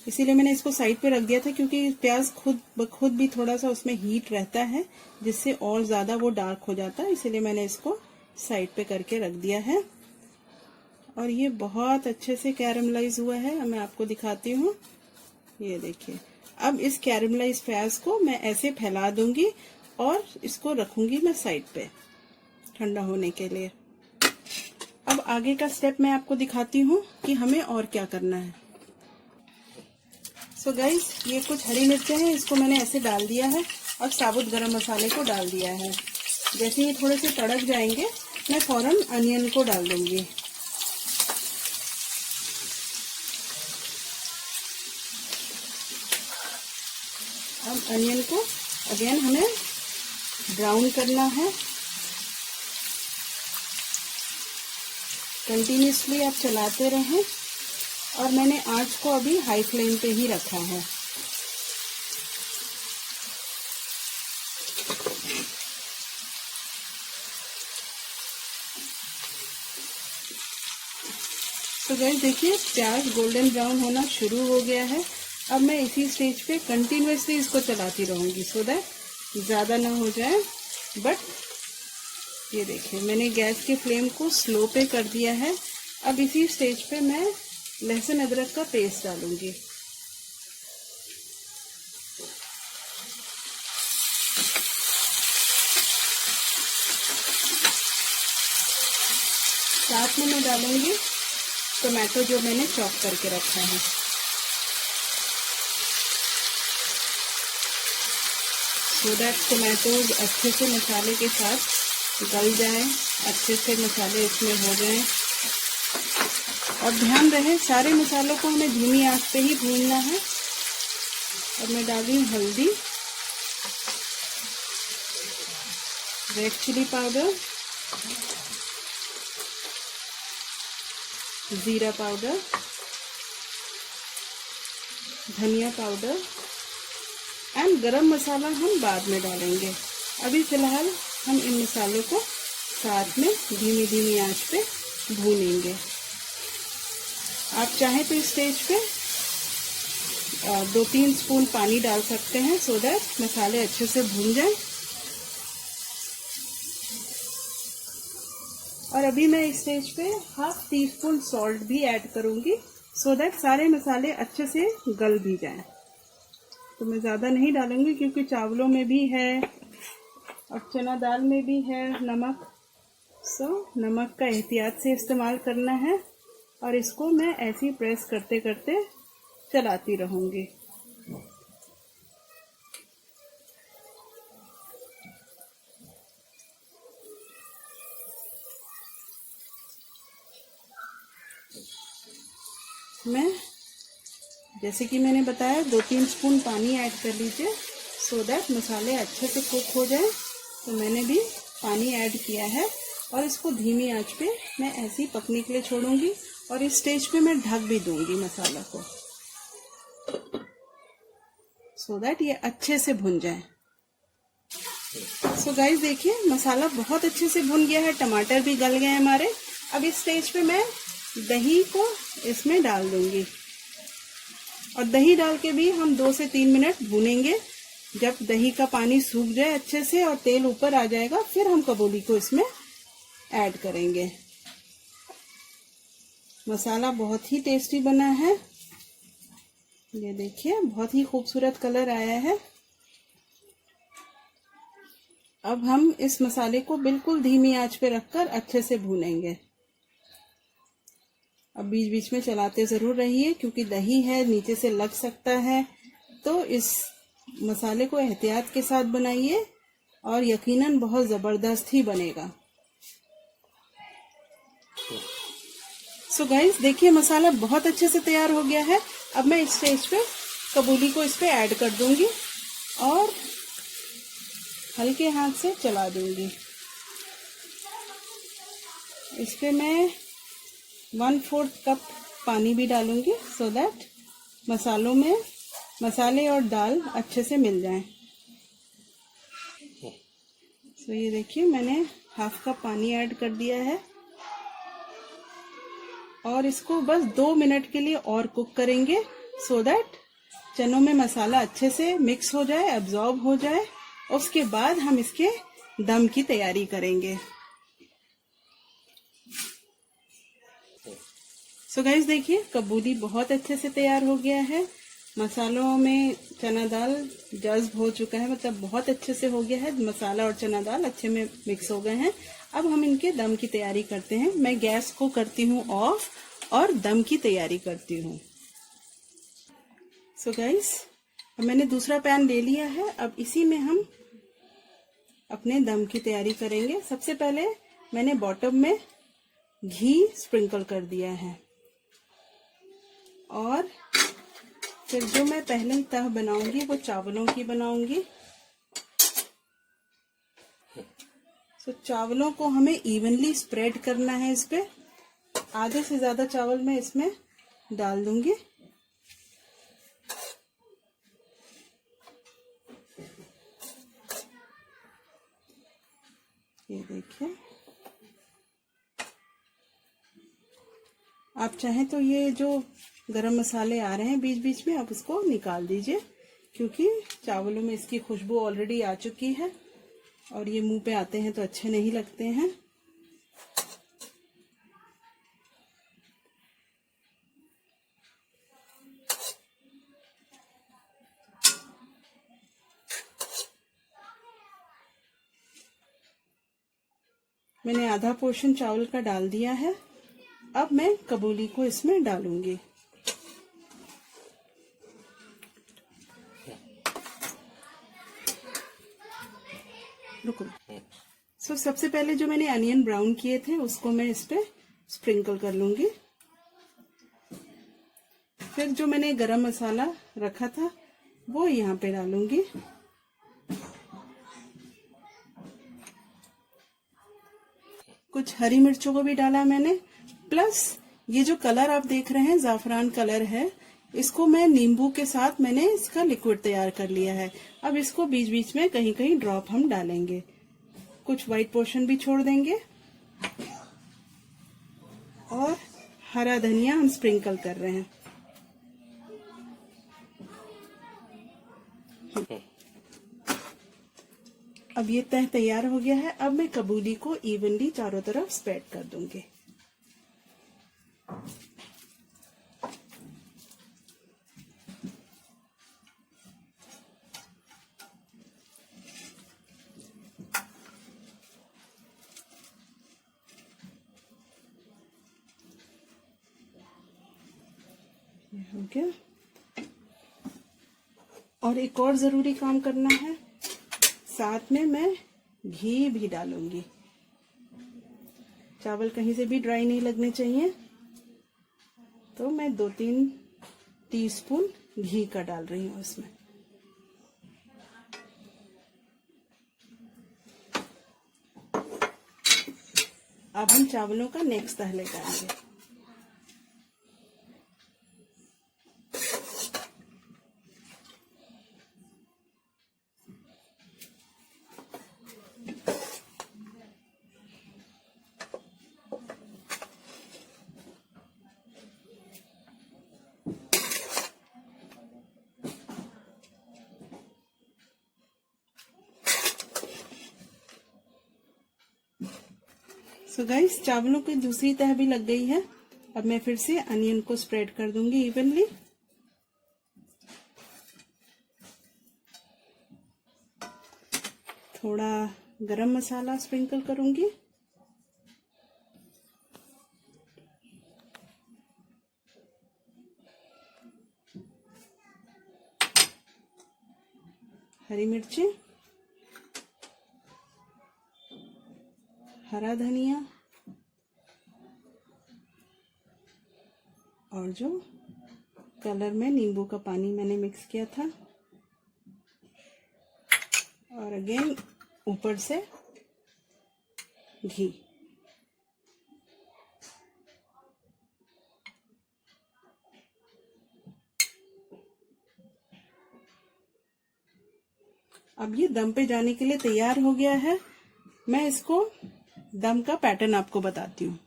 इसीलिए मैंने इसको साइड पे रख दिया था, क्योंकि प्याज खुद भी थोड़ा सा उसमें हीट रहता है, जिससे और ज्यादा वो डार्क हो जाता है। इसीलिए मैंने इसको साइड पे करके रख दिया है। और ये बहुत अच्छे से कैरमलाइज हुआ है। मैं आपको दिखाती हूँ, ये देखिए। अब इस कैरमलाइज प्याज को मैं ऐसे फैला दूंगी और इसको रखूंगी मैं साइड पे ठंडा होने के लिए। अब आगे का स्टेप मैं आपको दिखाती हूँ कि हमें और क्या करना है। सो गाइस, ये कुछ हरी मिर्चें हैं, इसको मैंने ऐसे डाल दिया है और साबुत गरम मसाले को डाल दिया है। जैसे ये थोड़े से तड़क जाएंगे, मैं फौरन अनियन को डाल दूंगी। अब अनियन को अगेन हमें ब्राउन करना है। कंटिन्यूसली आप चलाते रहें। और मैंने आंच को अभी हाई फ्लेम पे ही रखा है। तो गाइस देखिए, प्याज गोल्डन ब्राउन होना शुरू हो गया है। अब मैं इसी स्टेज पे कंटिन्यूसली इसको चलाती रहूंगी सो दैट ज्यादा ना हो जाए। बट ये देखिए, मैंने गैस के फ्लेम को स्लो पे कर दिया है। अब इसी स्टेज पे मैं लहसुन अदरक का पेस्ट डालूंगी। साथ में मैं डालूंगी टमाटो जो मैंने चॉप करके रखा है। सो दैट टमाटोज अच्छे से मसाले के साथ गल जाए, अच्छे से मसाले इसमें हो जाएं। और ध्यान रहे, सारे मसालों को हमें धीमी आंच पे ही भूनना है। और मैं डाल रही हूँ हल्दी, रेड चिली पाउडर, जीरा पाउडर, धनिया पाउडर एंड गरम मसाला हम बाद में डालेंगे। अभी फिलहाल हम इन मसालों को साथ में धीमी धीमी आंच पे भूनेंगे। आप चाहें तो इस स्टेज पे 2-3 स्पून पानी डाल सकते हैं सो दैट मसाले अच्छे से भून जाएं। और अभी मैं इस स्टेज पे ½ टीस्पून सॉल्ट भी ऐड करूंगी सो दैट सारे मसाले अच्छे से गल भी जाएं। तो मैं ज्यादा नहीं डालूंगी क्योंकि चावलों में भी है और चना दाल में भी है नमक। सो नमक का एहतियात से इस्तेमाल करना है। और इसको मैं ऐसे ही प्रेस करते करते चलाती रहूंगी। मैं जैसे कि मैंने बताया 2-3 स्पून पानी ऐड कर लीजिए सो दैट मसाले अच्छे से कुक हो जाए। तो मैंने भी पानी ऐड किया है और इसको धीमी आंच पे मैं ऐसे ही पकने के लिए छोड़ूंगी और इस स्टेज पे मैं ढक भी दूंगी मसाला को सो दैट ये अच्छे से भुन जाए। सो गाइस देखिए मसाला बहुत अच्छे से भुन गया है, टमाटर भी गल गए हमारे। अब इस स्टेज पे मैं दही को इसमें डाल दूंगी और दही डाल के भी हम 2 से 3 मिनट भूनेंगे। जब दही का पानी सूख जाए अच्छे से और तेल ऊपर आ जाएगा फिर हम कबूली को इसमें ऐड करेंगे। मसाला बहुत ही टेस्टी बना है, ये देखिए बहुत ही खूबसूरत कलर आया है। अब हम इस मसाले को बिल्कुल धीमी आंच पे रखकर अच्छे से भूनेंगे। अब बीच बीच में चलाते जरूर रहिए क्योंकि दही है, नीचे से लग सकता है। तो इस मसाले को एहतियात के साथ बनाइए और यकीनन बहुत जबरदस्त ही बनेगा। सो गाइस देखिए मसाला बहुत अच्छे से तैयार हो गया है। अब मैं इस स्टेज पे कबूली को इस पे ऐड कर दूंगी और हल्के हाथ से चला दूंगी। इस पे मैं 1/4 कप पानी भी डालूंगी सो दैट मसालों में मसाले और दाल अच्छे से मिल जाएं। सो ये देखिए मैंने 1/2 कप पानी ऐड कर दिया है और इसको बस 2 मिनट के लिए और कुक करेंगे सो दैट चनों में मसाला अच्छे से मिक्स हो जाए, अब्सॉर्ब हो जाए। उसके बाद हम इसके दम की तैयारी करेंगे। सो गाइस देखिए कबूली बहुत अच्छे से तैयार हो गया है। मसालों में चना दाल जज्ब हो चुका है, मतलब बहुत अच्छे से हो गया है। मसाला और चना दाल अच्छे में मिक्स हो गए हैं। अब हम इनके दम की तैयारी करते हैं। मैं गैस को करती हूँ ऑफ और दम की तैयारी करती हूँ। सो गाइस अब मैंने दूसरा पैन ले लिया है। अब इसी में हम अपने दम की तैयारी करेंगे। सबसे पहले मैंने बॉटम में घी स्प्रिंकल कर दिया है और फिर जो मैं पहले तह बनाऊंगी वो चावलों की बनाऊंगी। सो चावलों को हमें इवनली स्प्रेड करना है। इस पे आधे से ज्यादा चावल मैं इसमें डाल दूंगी। ये देखिए आप चाहें तो ये जो गरम मसाले आ रहे हैं बीच बीच में आप उसको निकाल दीजिए क्योंकि चावलों में इसकी खुशबू ऑलरेडी आ चुकी है और ये मुंह पे आते हैं तो अच्छे नहीं लगते हैं। मैंने आधा पोर्शन चावल का डाल दिया है। अब मैं कबूली को इसमें डालूंगी। रुको। सो सबसे पहले जो मैंने अनियन ब्राउन किए थे उसको मैं इस पे स्प्रिंकल कर लूंगी। फिर जो मैंने गरम मसाला रखा था वो यहाँ पे डालूंगी। कुछ हरी मिर्चों को भी डाला मैंने। प्लस ये जो कलर आप देख रहे हैं जाफरान कलर है, इसको मैं नींबू के साथ मैंने इसका लिक्विड तैयार कर लिया है। अब इसको बीच बीच में कहीं कहीं ड्रॉप हम डालेंगे। कुछ व्हाइट पोर्शन भी छोड़ देंगे और हरा धनिया हम स्प्रिंकल कर रहे हैं। अब ये तह तैयार हो गया है। अब मैं कबूली को इवनली चारों तरफ स्प्रेड कर दूंगी। हो गया। और एक और जरूरी काम करना है, साथ में मैं घी भी डालूंगी। चावल कहीं से भी ड्राई नहीं लगने चाहिए, तो मैं 2-3 टीस्पून घी का डाल रही हूँ इसमें। अब हम चावलों का नेक्स्ट तह लगाएंगे। सो गाइस, चावलों की दूसरी तह भी लग गई है। अब मैं फिर से अनियन को स्प्रेड कर दूंगी इवनली। थोड़ा गरम मसाला स्प्रिंकल करूंगी। हरी मिर्ची, हरा धनिया और जो कलर में नींबू का पानी मैंने मिक्स किया था, और अगेन ऊपर से घी। अब ये दम पे जाने के लिए तैयार हो गया है। मैं इसको दम का पैटर्न आपको बताती हूँ।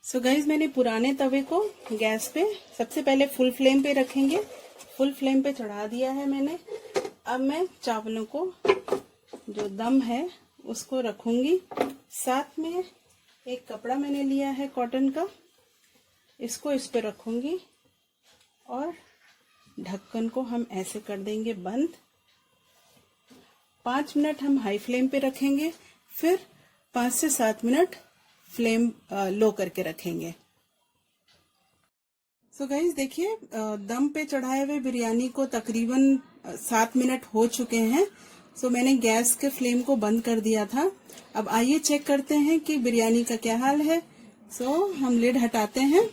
सो गाइज, मैंने पुराने तवे को गैस पे सबसे पहले फुल फ्लेम पे रखेंगे। फुल फ्लेम पे चढ़ा दिया है मैंने। अब मैं चावलों को जो दम है उसको रखूंगी। साथ में एक कपड़ा मैंने लिया है कॉटन का, इसको इस पे रखूंगी और ढक्कन को हम ऐसे कर देंगे बंद। 5 मिनट हम हाई फ्लेम पे रखेंगे, फिर 5 से 7 मिनट फ्लेम लो करके रखेंगे। सो गाइज देखिए, दम पे चढ़ाए हुए बिरयानी को तकरीबन 7 मिनट हो चुके हैं। सो मैंने गैस के फ्लेम को बंद कर दिया था। अब आइए चेक करते हैं कि बिरयानी का क्या हाल है। सो हम लिड हटाते हैं।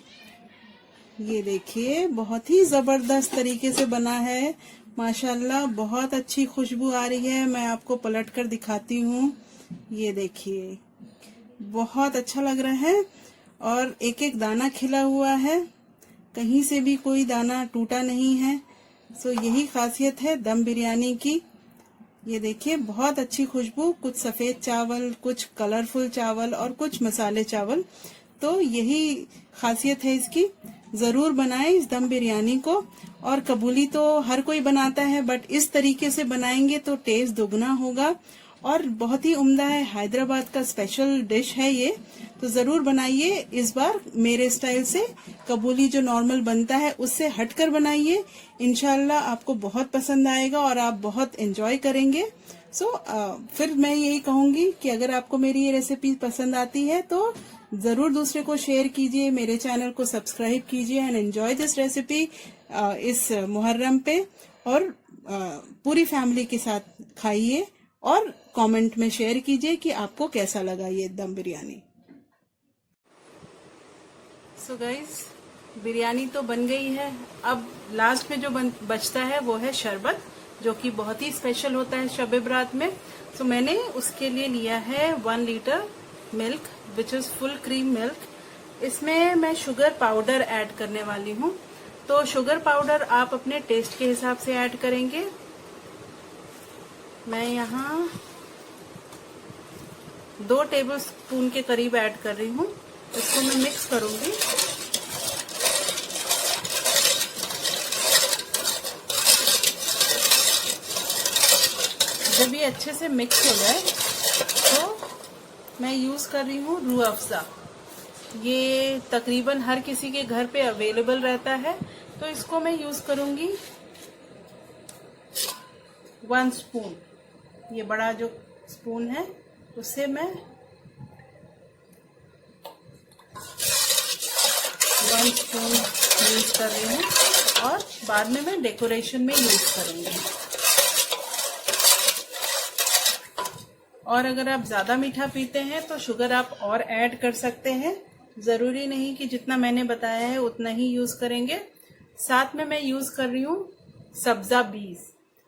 ये देखिए, बहुत ही जबरदस्त तरीके से बना है माशाल्लाह। बहुत अच्छी खुशबू आ रही है। मैं आपको पलट कर दिखाती हूँ। ये देखिए, बहुत अच्छा लग रहा है और एक एक दाना खिला हुआ है, कहीं से भी कोई दाना टूटा नहीं है। सो यही खासियत है दम बिरयानी की। ये देखिए, बहुत अच्छी खुशबू, कुछ सफेद चावल, कुछ कलरफुल चावल और कुछ मसाले चावल। तो यही खासियत है इसकी। जरूर बनाएं इस दम बिरयानी को। और कबूली तो हर कोई बनाता है, बट इस तरीके से बनाएंगे तो टेस्ट दुगना होगा और बहुत ही उम्दा है। हैदराबाद का स्पेशल डिश है ये, तो जरूर बनाइए। इस बार मेरे स्टाइल से, कबूली जो नॉर्मल बनता है उससे हटकर बनाइए। इंशाल्लाह आपको बहुत पसंद आएगा और आप बहुत एंजॉय करेंगे। फिर मैं यही कहूंगी कि अगर आपको मेरी ये रेसिपी पसंद आती है तो जरूर दूसरे को शेयर कीजिए, मेरे चैनल को सब्सक्राइब कीजिए एंड एंजॉय दिस रेसिपी इस मुहर्रम पे। और पूरी फैमिली के साथ खाइए और कमेंट में शेयर कीजिए कि आपको कैसा लगा ये दम बिरयानी। सो गाइज, बिरयानी तो बन गई है। अब लास्ट में जो बचता है वो है शरबत, जो कि बहुत ही स्पेशल होता है शब बरात में। सो मैंने उसके लिए लिया है 1 litre milk, which is full cream milk. इसमें मैं शुगर पाउडर ऐड करने वाली हूँ। तो शुगर पाउडर आप अपने टेस्ट के हिसाब से ऐड करेंगे। मैं यहाँ 2 टेबलस्पून के करीब ऐड कर रही हूँ। इसको मैं मिक्स करूंगी। जब ये अच्छे से मिक्स हो जाए तो मैं यूज कर रही हूँ रूह अफ़ज़ा। ये तकरीबन हर किसी के घर पे अवेलेबल रहता है, तो इसको मैं यूज करूंगी 1 स्पून। ये बड़ा जो स्पून है उससे मैं 1 स्पून यूज कर रही हूँ और बाद में मैं डेकोरेशन में यूज करूँगी। और अगर आप ज़्यादा मीठा पीते हैं तो शुगर आप और ऐड कर सकते हैं, ज़रूरी नहीं कि जितना मैंने बताया है उतना ही यूज़ करेंगे। साथ में मैं यूज़ कर रही हूँ सब्ज़ा बीज,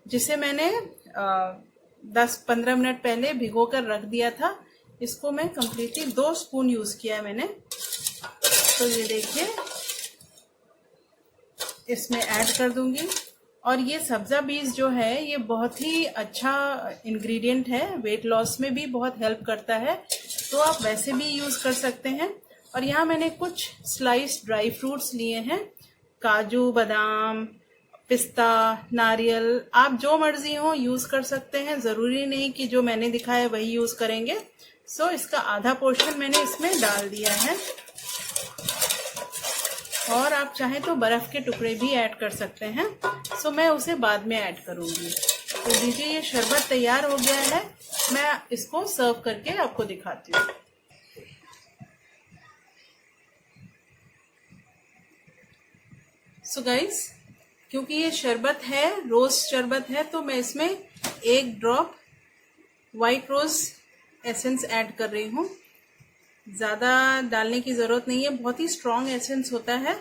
जिसे मैंने 10-15 मिनट पहले भिगो कर रख दिया था। इसको मैं कम्प्लीटली 2 स्पून यूज़ किया है मैंने। तो ये देखिए, इसमें ऐड कर दूंगी। और ये सब्ज़ा बीज जो है ये बहुत ही अच्छा इंग्रेडिएंट है, वेट लॉस में भी बहुत हेल्प करता है, तो आप वैसे भी यूज़ कर सकते हैं। और यहाँ मैंने कुछ स्लाइस ड्राई फ्रूट्स लिए हैं, काजू, बादाम, पिस्ता, नारियल, आप जो मर्जी हो यूज़ कर सकते हैं, ज़रूरी नहीं कि जो मैंने दिखाया है वही यूज़ करेंगे। सो इसका आधा पोर्शन मैंने इसमें डाल दिया है। और आप चाहें तो बर्फ़ के टुकड़े भी ऐड कर सकते हैं। सो मैं उसे बाद में ऐड करूँगी। तो लीजिए, ये शरबत तैयार हो गया है। मैं इसको सर्व करके आपको दिखाती हूँ। सो गाइस, क्योंकि ये शरबत है, रोज शरबत है, तो मैं इसमें 1 ड्रॉप वाइट रोज एसेंस ऐड कर रही हूँ। ज़्यादा डालने की ज़रूरत नहीं है, बहुत ही स्ट्रॉन्ग एसेंस होता है,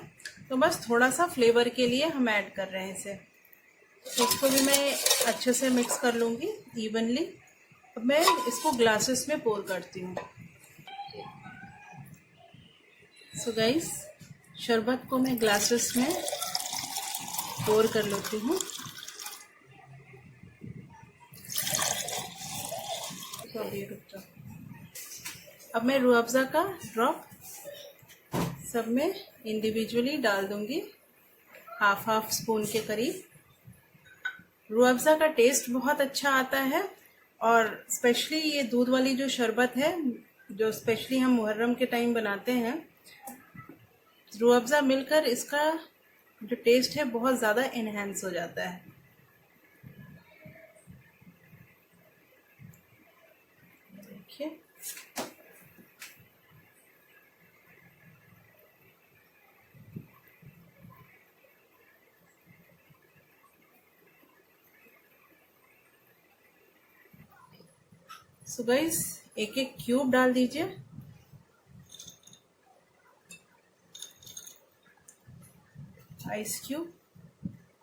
तो बस थोड़ा सा फ्लेवर के लिए हम ऐड कर रहे हैं इसे। इसको भी मैं अच्छे से मिक्स कर लूँगी इवनली। अब मैं इसको ग्लासेस में पोर करती हूँ। सो गाइस, शरबत को मैं ग्लासेस में पोर कर लेती हूँ। तो अभी रुक जाओ। अब मैं रूह अफ़ज़ा का ड्रॉप सब में इंडिविजुअली डाल दूंगी, हाफ स्पून के करीब। रूह अफ़ज़ा का टेस्ट बहुत अच्छा आता है, और स्पेशली ये दूध वाली जो शरबत है, जो स्पेशली हम मुहर्रम के टाइम बनाते हैं, रूह अफ़ज़ा मिलकर इसका जो टेस्ट है बहुत ज़्यादा इन्हेंस हो जाता है। देखिए, सो गाइस, एक एक क्यूब डाल दीजिए। आइस क्यूब,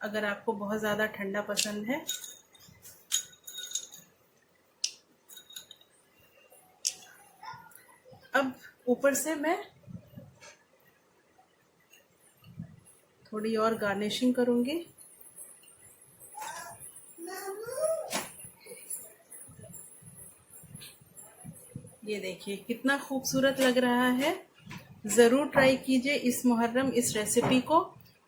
अगर आपको बहुत ज़्यादा ठंडा पसंद है। अब ऊपर से मैं थोड़ी और गार्निशिंग करूँगी। ये देखिए कितना खूबसूरत लग रहा है। ज़रूर ट्राई कीजिए इस मुहर्रम इस रेसिपी को,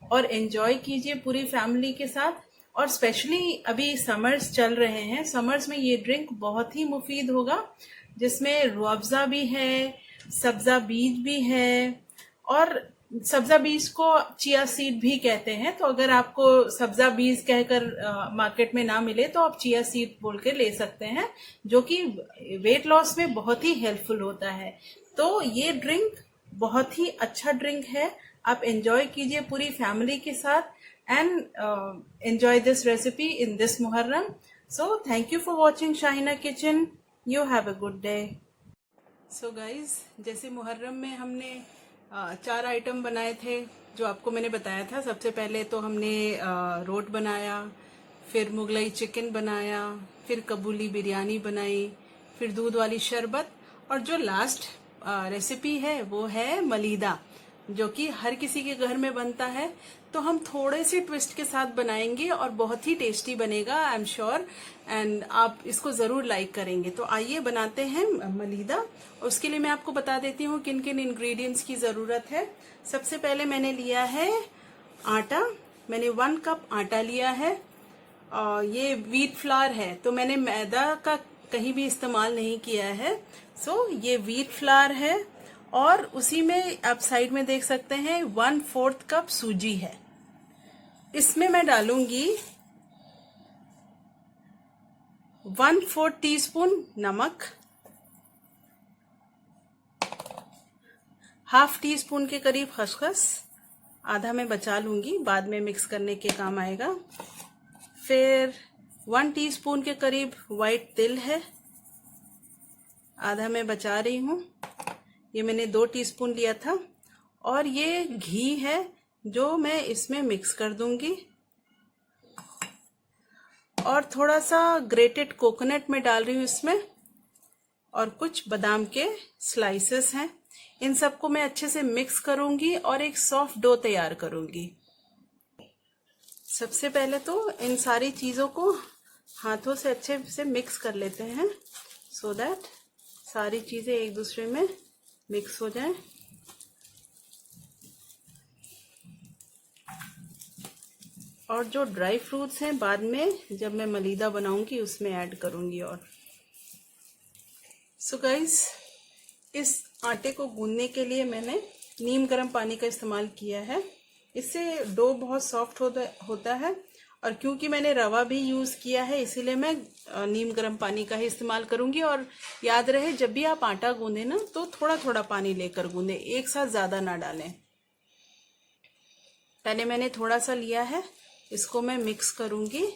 और एंजॉय कीजिए पूरी फैमिली के साथ। और स्पेशली अभी समर्स चल रहे हैं, समर्स में ये ड्रिंक बहुत ही मुफीद होगा, जिसमें रूह अफ़ज़ा भी है, सब्ज़ा बीज भी है, और सब्ज़ा बीज को चिया सीड भी कहते हैं। तो अगर आपको सब्ज़ा बीज कहकर मार्केट में ना मिले तो आप चिया सीड बोल के ले सकते हैं, जो कि वेट लॉस में बहुत ही हेल्पफुल होता है। तो ये ड्रिंक बहुत ही अच्छा ड्रिंक है, आप एंजॉय कीजिए पूरी फैमिली के साथ, and enjoy this recipe in this Muharram. So thank you for watching Shahina kitchen. You have a good day. So guys, जैसे मुहर्रम में हमने 4 आइटम बनाए थे जो आपको मैंने बताया था। सबसे पहले तो हमने रोट बनाया, फिर मुगलई चिकन बनाया, फिर कबूली बिरयानी बनाई, फिर दूध वाली शरबत, और जो लास्ट रेसिपी है वो है मलीदा, जो कि हर किसी के घर में बनता है। तो हम थोड़े से ट्विस्ट के साथ बनाएंगे और बहुत ही टेस्टी बनेगा, आई एम श्योर, एंड आप इसको ज़रूर लाइक करेंगे। तो आइए बनाते हैं मलीदा। उसके लिए मैं आपको बता देती हूँ किन किन इंग्रेडिएंट्स की ज़रूरत है। सबसे पहले मैंने लिया है आटा। मैंने 1 कप आटा लिया है, और ये व्हीट फ्लावर है, तो मैंने मैदा का कहीं भी इस्तेमाल नहीं किया है। सो ये व्हीट फ्लावर है, और उसी में आप साइड में देख सकते हैं 1/4 कप सूजी है। इसमें मैं डालूंगी 1/4 टीस्पून नमक, ½ टीस्पून के करीब खसखस, आधा मैं बचा लूंगी, बाद में मिक्स करने के काम आएगा। फिर 1 टीस्पून के करीब वाइट तिल है, आधा मैं बचा रही हूँ। ये मैंने 2 टीस्पून लिया था। और ये घी है जो मैं इसमें मिक्स कर दूंगी। और थोड़ा सा ग्रेटेड कोकोनट मैं डाल रही हूँ इसमें, और कुछ बादाम के स्लाइसेस हैं। इन सबको मैं अच्छे से मिक्स करूंगी और एक सॉफ्ट डो तैयार करूंगी। सबसे पहले तो इन सारी चीजों को हाथों से अच्छे से मिक्स कर लेते हैं, सो दैट सारी चीजें एक दूसरे में मिक्स हो जाएं। और जो ड्राई फ्रूट्स हैं बाद में जब मैं मलीदा बनाऊंगी उसमें ऐड करूंगी। और सो गाइस, इस आटे को गूंदने के लिए मैंने नीम गर्म पानी का इस्तेमाल किया है। इससे डो बहुत सॉफ्ट होता है। और क्योंकि मैंने रवा भी यूज किया है इसीलिए मैं नीम गर्म पानी का ही इस्तेमाल करूंगी। और याद रहे, जब भी आप आटा गूंदे ना तो थोड़ा थोड़ा पानी लेकर गूंदे, एक साथ ज्यादा ना डालें। पहले मैंने थोड़ा सा लिया है, इसको मैं मिक्स करूंगी।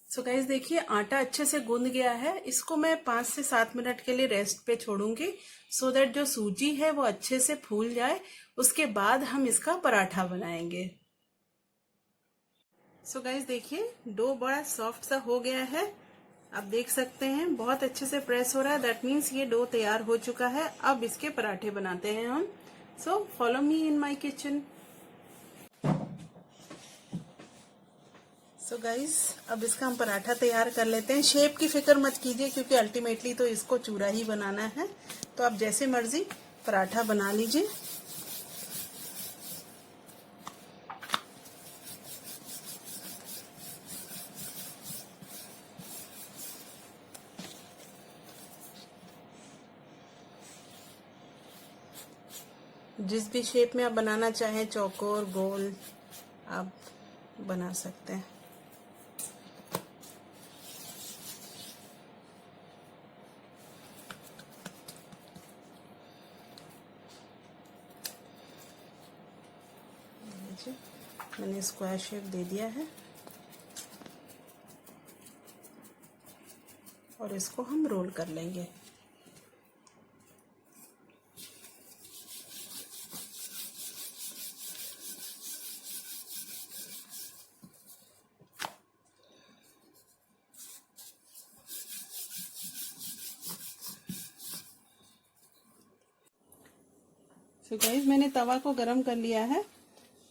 सो गाइस देखिए, आटा अच्छे से गूंद गया है। इसको मैं 5 से 7 मिनट के लिए रेस्ट पे छोड़ूंगी, सो दैट जो सूजी है वो अच्छे से फूल जाए। उसके बाद हम इसका पराठा बनाएंगे। सो गाइस देखिए, डो बड़ा सॉफ्ट सा हो गया है। आप देख सकते हैं बहुत अच्छे से प्रेस हो रहा है। दैट मीन्स ये डो तैयार हो चुका है। अब इसके पराठे बनाते हैं हम। So follow me in my kitchen. So guys, अब इसका हम पराठा तैयार कर लेते हैं। शेप की फिक्र मत कीजिए क्योंकि अल्टीमेटली तो इसको चूरा ही बनाना है। तो आप जैसे मर्जी पराठा बना लीजिए। जिस भी शेप में आप बनाना चाहें, चौकोर, गोल, आप बना सकते हैं। मैंने स्क्वायर शेप दे दिया है और इसको हम रोल कर लेंगे। तो गाइस, मैंने तवा को गरम कर लिया है।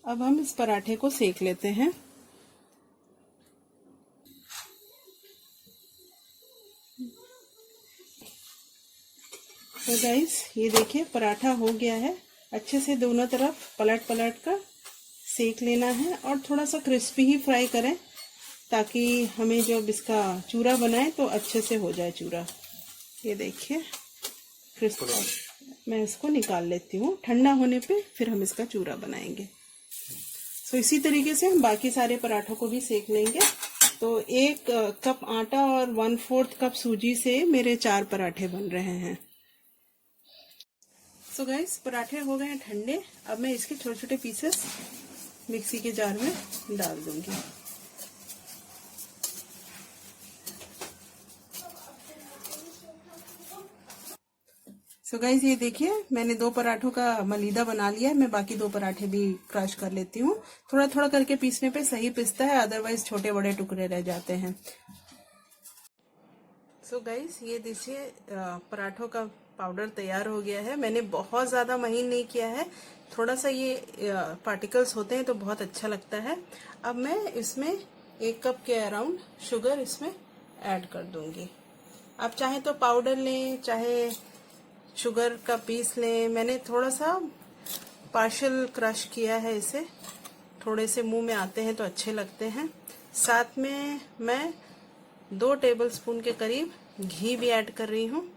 अब हम इस पराठे को सेक लेते हैं। तो गाइस, ये देखिए पराठा हो गया है। अच्छे से दोनों तरफ पलट पलट कर सेक लेना है और थोड़ा सा क्रिस्पी ही फ्राई करें, ताकि हमें जब इसका चूरा बनाए तो अच्छे से हो जाए चूरा। ये देखिए क्रिस्पी। मैं इसको निकाल लेती हूँ। ठंडा होने पे फिर हम इसका चूरा बनाएंगे। तो इसी तरीके से हम बाकी सारे पराठों को भी सेक लेंगे। तो 1 कप आटा और 1/4 कप सूजी से मेरे 4 पराठे बन रहे हैं। सो गाइस, पराठे हो गए हैं ठंडे। अब मैं इसके छोटे छोटे पीसेस मिक्सी के जार में डाल दूंगी। सो गाइस, ये देखिए मैंने 2 पराठों का मलीदा बना लिया है। मैं बाकी 2 पराठे भी क्रश कर लेती हूँ। थोड़ा थोड़ा करके पीसने पे सही पिसता है, अदरवाइज छोटे बड़े टुकड़े रह जाते हैं। सो गाइस, ये देखिए पराठों का पाउडर तैयार हो गया है। मैंने बहुत ज्यादा महीन नहीं किया है, थोड़ा सा ये पार्टिकल्स होते हैं तो बहुत अच्छा लगता है। अब मैं इसमें 1 कप के अराउंड शुगर इसमें ऐड कर दूंगी। आप चाहे तो पाउडर लें, चाहे शुगर का पीस लें। मैंने थोड़ा सा पार्शियल क्रश किया है इसे। थोड़े से मुंह में आते हैं तो अच्छे लगते हैं। साथ में मैं 2 टेबलस्पून के करीब घी भी ऐड कर रही हूँ।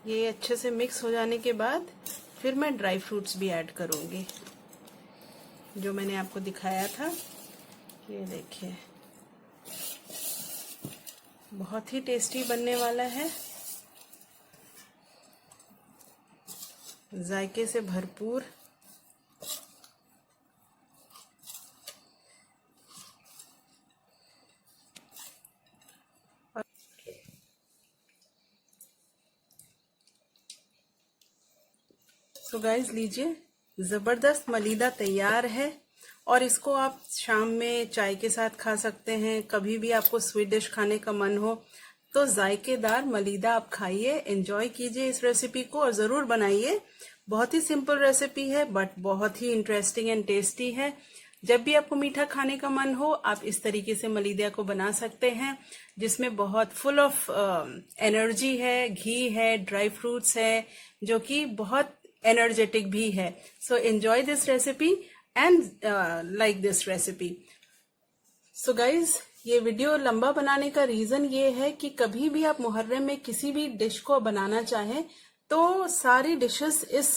ये अच्छे से मिक्स हो जाने के बाद फिर मैं ड्राई फ्रूट्स भी ऐड करूंगी। जो मैंने आपको दिखाया था। ये देखिए, बहुत ही टेस्टी बनने वाला है, जायके से भरपूर। तो गाइस लीजिए, जबरदस्त मलीदा तैयार है और इसको आप शाम में चाय के साथ खा सकते हैं। कभी भी आपको स्वीट डिश खाने का मन हो तो जायकेदार मलीदा आप खाइए, एंजॉय कीजिए इस रेसिपी को और जरूर बनाइए। बहुत ही सिंपल रेसिपी है बट बहुत ही इंटरेस्टिंग एंड टेस्टी है। जब भी आपको मीठा खाने का मन हो आप इस तरीके से मलीदा को बना सकते हैं, जिसमें बहुत फुल ऑफ एनर्जी है, घी है, ड्राई फ्रूट्स है, जो कि बहुत एनर्जेटिक भी है। So enjoy this recipe and like this recipe. So guys, ये वीडियो लंबा बनाने का रीजन ये है कि कभी भी आप मुहर्रम में किसी भी डिश को बनाना चाहें तो सारी डिशेस इस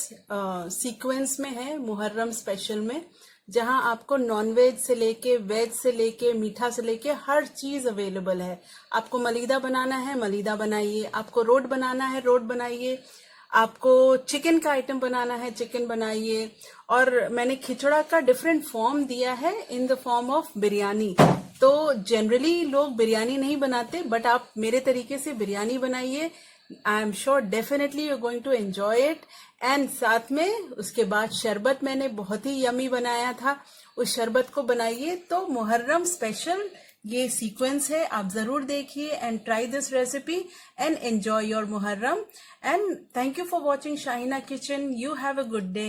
सीक्वेंस में है मुहर्रम स्पेशल में, जहां आपको नॉनवेज से लेके वेज से लेके मीठा से लेके हर चीज अवेलेबल है। आपको मलीदा बनाना है मलीदा बनाइए, आपको रोट बनाना है रोट बनाइए, आपको चिकन का आइटम बनाना है चिकन बनाइए। और मैंने खिचड़ा का डिफरेंट फॉर्म दिया है in the form of biryani. तो जनरली लोग बिरयानी नहीं बनाते बट आप मेरे तरीके से बिरयानी बनाइए। I am sure definitely you are going to enjoy it. And साथ में उसके बाद शरबत मैंने बहुत ही यमी बनाया था, उस शरबत को बनाइए। तो मुहर्रम स्पेशल ये सीक्वेंस है, आप जरूर देखिए and try this recipe and enjoy your Muharram. And thank you for watching Shaheena kitchen. You have a good day.